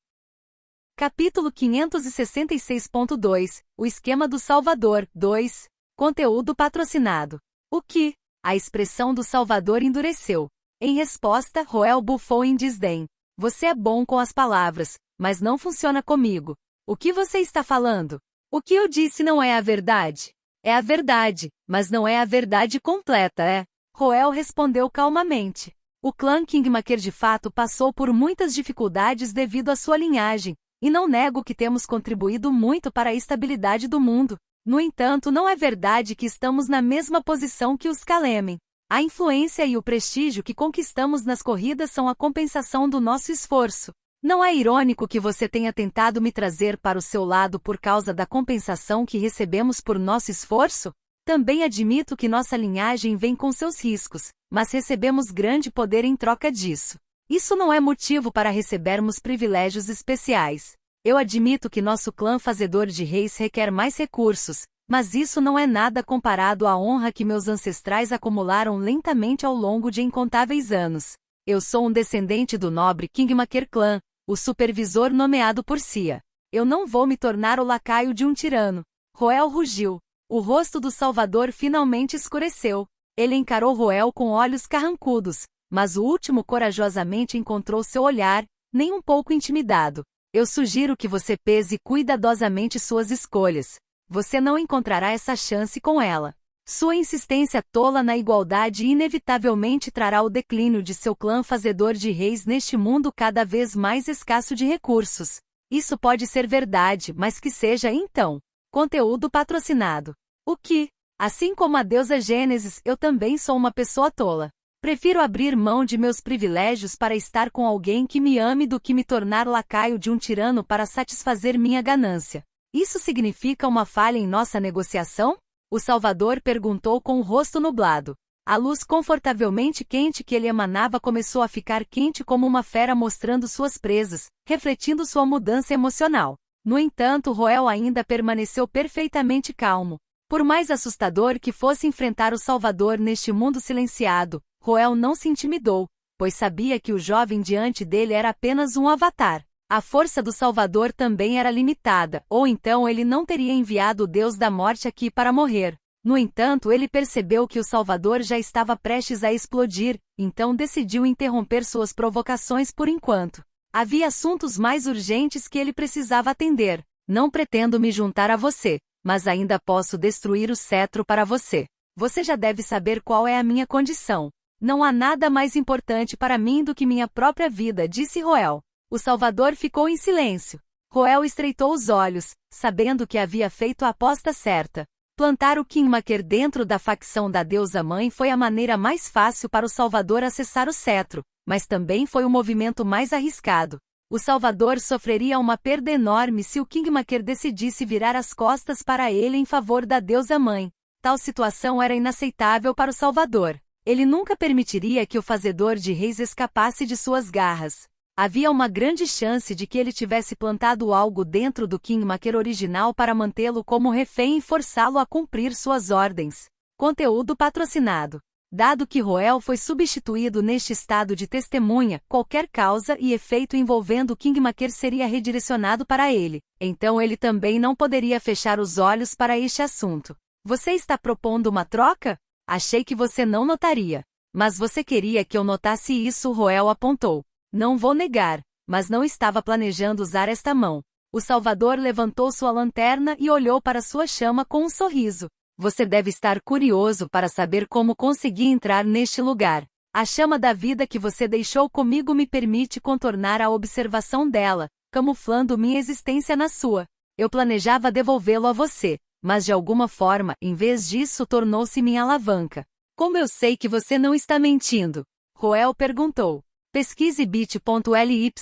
[SPEAKER 1] Capítulo 566.2 O esquema do Salvador 2 Conteúdo patrocinado. O que? A expressão do Salvador endureceu. Em resposta, Roel bufou em desdém. Você é bom com as palavras, mas não funciona comigo. O que você está falando? O que eu disse não é a verdade. É a verdade, mas não é a verdade completa, é? Roel respondeu calmamente. O clã Kingmaker de fato passou por muitas dificuldades devido à sua linhagem, e não nego que temos contribuído muito para a estabilidade do mundo. No entanto, não é verdade que estamos na mesma posição que os Kalemen. A influência e o prestígio que conquistamos nas corridas são a compensação do nosso esforço. Não é irônico que você tenha tentado me trazer para o seu lado por causa da compensação que recebemos por nosso esforço? Também admito que nossa linhagem vem com seus riscos, mas recebemos grande poder em troca disso. Isso não é motivo para recebermos privilégios especiais. Eu admito que nosso clã fazedor de reis requer mais recursos, mas isso não é nada comparado à honra que meus ancestrais acumularam lentamente ao longo de incontáveis anos. Eu sou um descendente do nobre Kingmaker clã, o supervisor nomeado por Sia. Eu não vou me tornar o lacaio de um tirano. Roel rugiu. O rosto do Salvador finalmente escureceu. Ele encarou Roel com olhos carrancudos, mas o último corajosamente encontrou seu olhar, nem um pouco intimidado. Eu sugiro que você pese cuidadosamente suas escolhas. Você não encontrará essa chance com ela. Sua insistência tola na igualdade inevitavelmente trará o declínio de seu clã fazedor de reis neste mundo cada vez mais escasso de recursos. Isso pode ser verdade, mas que seja então. Conteúdo patrocinado. O que? Assim como a deusa Gênesis, eu também sou uma pessoa tola. Prefiro abrir mão de meus privilégios para estar com alguém que me ame do que me tornar lacaio de um tirano para satisfazer minha ganância. Isso significa uma falha em nossa negociação? O Salvador perguntou com o rosto nublado. A luz confortavelmente quente que ele emanava começou a ficar quente como uma fera mostrando suas presas, refletindo sua mudança emocional. No entanto, Roel ainda permaneceu perfeitamente calmo. Por mais assustador que fosse enfrentar o Salvador neste mundo silenciado, Roel não se intimidou, pois sabia que o jovem diante dele era apenas um avatar. A força do Salvador também era limitada, ou então ele não teria enviado o Deus da Morte aqui para morrer. No entanto, ele percebeu que o Salvador já estava prestes a explodir, então decidiu interromper suas provocações por enquanto. Havia assuntos mais urgentes que ele precisava atender. Não pretendo me juntar a você, mas ainda posso destruir o cetro para você. Você já deve saber qual é a minha condição. Não há nada mais importante para mim do que minha própria vida, disse Roel. O Salvador ficou em silêncio. Roel estreitou os olhos, sabendo que havia feito a aposta certa. Plantar o Kingmaker dentro da facção da deusa-mãe foi a maneira mais fácil para o Salvador acessar o cetro, mas também foi o movimento mais arriscado. O Salvador sofreria uma perda enorme se o Kingmaker decidisse virar as costas para ele em favor da deusa-mãe. Tal situação era inaceitável para o Salvador. Ele nunca permitiria que o fazedor de reis escapasse de suas garras. Havia uma grande chance de que ele tivesse plantado algo dentro do Kingmaker original para mantê-lo como refém e forçá-lo a cumprir suas ordens. Conteúdo patrocinado. Dado que Roel foi substituído neste estado de testemunha, qualquer causa e efeito envolvendo o Kingmaker seria redirecionado para ele, então ele também não poderia fechar os olhos para este assunto. Você está propondo uma troca? Achei que você não notaria. Mas você queria que eu notasse isso, Roel apontou. Não vou negar, mas não estava planejando usar esta mão. O Salvador levantou sua lanterna e olhou para sua chama com um sorriso. Você deve estar curioso para saber como consegui entrar neste lugar. A chama da vida que você deixou comigo me permite contornar a observação dela, camuflando minha existência na sua. Eu planejava devolvê-lo a você, mas de alguma forma, em vez disso, tornou-se minha alavanca. Como eu sei que você não está mentindo? Roel perguntou. Pesquise bit.ly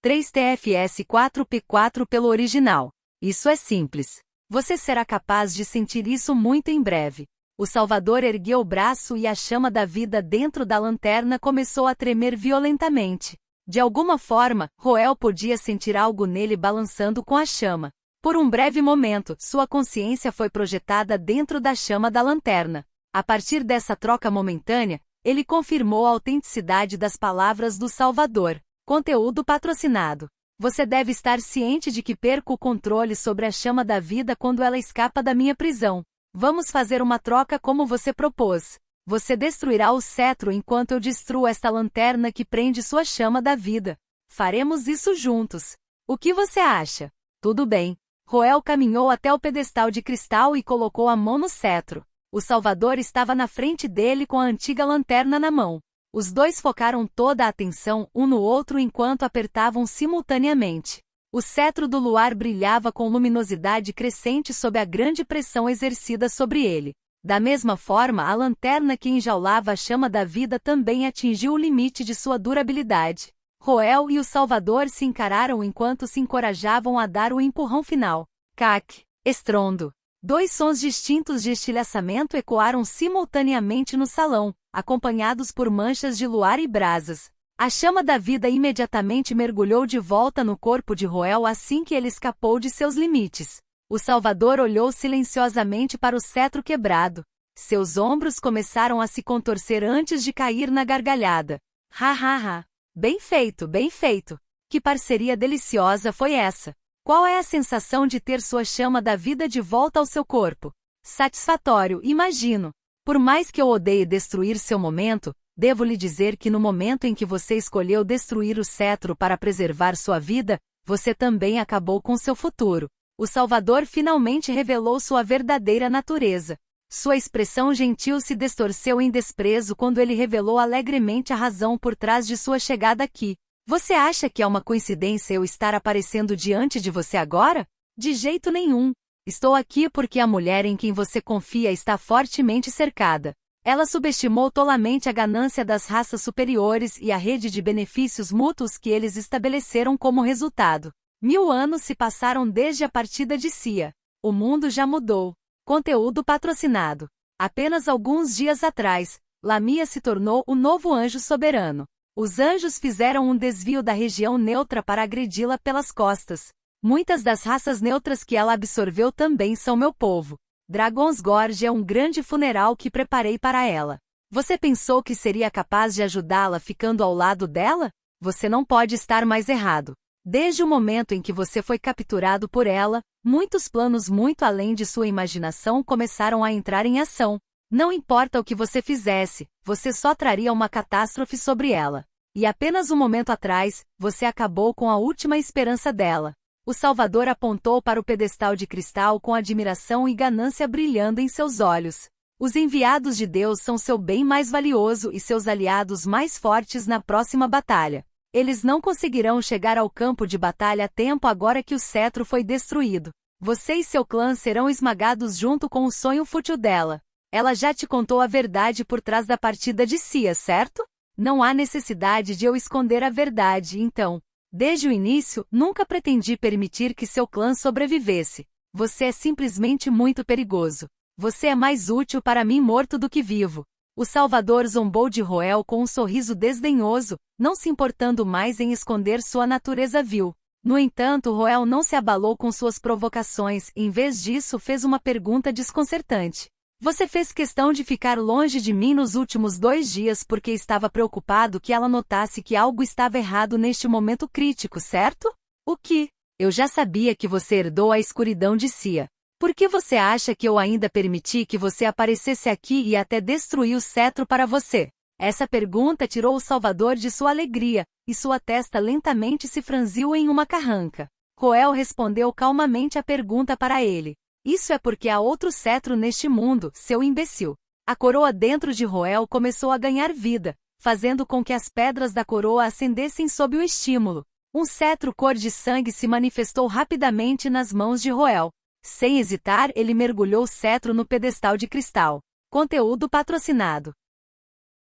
[SPEAKER 1] 3tfs4p4 pelo original. Isso é simples. Você será capaz de sentir isso muito em breve. O Salvador ergueu o braço e a chama da vida dentro da lanterna começou a tremer violentamente. De alguma forma, Roel podia sentir algo nele balançando com a chama. Por um breve momento, sua consciência foi projetada dentro da chama da lanterna. A partir dessa troca momentânea, ele confirmou a autenticidade das palavras do Salvador. Conteúdo patrocinado. Você deve estar ciente de que perco o controle sobre a chama da vida quando ela escapa da minha prisão. Vamos fazer uma troca como você propôs. Você destruirá o cetro enquanto eu destruo esta lanterna que prende sua chama da vida. Faremos isso juntos. O que você acha? Tudo bem. Roel caminhou até o pedestal de cristal e colocou a mão no cetro. O Salvador estava na frente dele com a antiga lanterna na mão. Os dois focaram toda a atenção um no outro enquanto apertavam simultaneamente. O cetro do luar brilhava com luminosidade crescente sob a grande pressão exercida sobre ele. Da mesma forma, a lanterna que enjaulava a chama da vida também atingiu o limite de sua durabilidade. Roel e o Salvador se encararam enquanto se encorajavam a dar o empurrão final. Cac! Estrondo! Dois sons distintos de estilhaçamento ecoaram simultaneamente no salão, acompanhados por manchas de luar e brasas. A chama da vida imediatamente mergulhou de volta no corpo de Roel assim que ele escapou de seus limites. O Salvador olhou silenciosamente para o cetro quebrado. Seus ombros começaram a se contorcer antes de cair na gargalhada. Ha ha ha! Bem feito, bem feito! Que parceria deliciosa foi essa! Qual é a sensação de ter sua chama da vida de volta ao seu corpo? Satisfatório, imagino. Por mais que eu odeie destruir seu momento, devo lhe dizer que no momento em que você escolheu destruir o cetro para preservar sua vida, você também acabou com seu futuro. O Salvador finalmente revelou sua verdadeira natureza. Sua expressão gentil se distorceu em desprezo quando ele revelou alegremente a razão por trás de sua chegada aqui. Você acha que é uma coincidência eu estar aparecendo diante de você agora? De jeito nenhum. Estou aqui porque a mulher em quem você confia está fortemente cercada. Ela subestimou tolamente a ganância das raças superiores e a rede de benefícios mútuos que eles estabeleceram como resultado. 1000 anos se passaram desde a partida de Cia. O mundo já mudou. Conteúdo patrocinado. Apenas alguns dias atrás, Lamia se tornou o novo anjo soberano. Os anjos fizeram um desvio da região neutra para agredi-la pelas costas. Muitas das raças neutras que ela absorveu também são meu povo. Dragon's Gorge é um grande funeral que preparei para ela. Você pensou que seria capaz de ajudá-la ficando ao lado dela? Você não pode estar mais errado. Desde o momento em que você foi capturado por ela, muitos planos muito além de sua imaginação começaram a entrar em ação. Não importa o que você fizesse, você só traria uma catástrofe sobre ela. E apenas um momento atrás, você acabou com a última esperança dela. O Salvador apontou para o pedestal de cristal com admiração e ganância brilhando em seus olhos. Os enviados de Deus são seu bem mais valioso e seus aliados mais fortes na próxima batalha. Eles não conseguirão chegar ao campo de batalha a tempo agora que o cetro foi destruído. Você e seu clã serão esmagados junto com o sonho fútil dela. Ela já te contou a verdade por trás da partida de Cia, certo? Não há necessidade de eu esconder a verdade, então. Desde o início, nunca pretendi permitir que seu clã sobrevivesse. Você é simplesmente muito perigoso. Você é mais útil para mim morto do que vivo. O Salvador zombou de Roel com um sorriso desdenhoso, não se importando mais em esconder sua natureza vil. No entanto, Roel não se abalou com suas provocações, em vez disso fez uma pergunta desconcertante. Você fez questão de ficar longe de mim nos últimos 2 dias porque estava preocupado que ela notasse que algo estava errado neste momento crítico, certo? O que? Eu já sabia que você herdou a escuridão de Cia. Por que você acha que eu ainda permiti que você aparecesse aqui e até destruí o cetro para você? Essa pergunta tirou o Salvador de sua alegria, e sua testa lentamente se franziu em uma carranca. Roel respondeu calmamente a pergunta para ele. Isso é porque há outro cetro neste mundo, seu imbecil. A coroa dentro de Roel começou a ganhar vida, fazendo com que as pedras da coroa acendessem sob o estímulo. Um cetro cor de sangue se manifestou rapidamente nas mãos de Roel. Sem hesitar, ele mergulhou o cetro no pedestal de cristal. Conteúdo patrocinado.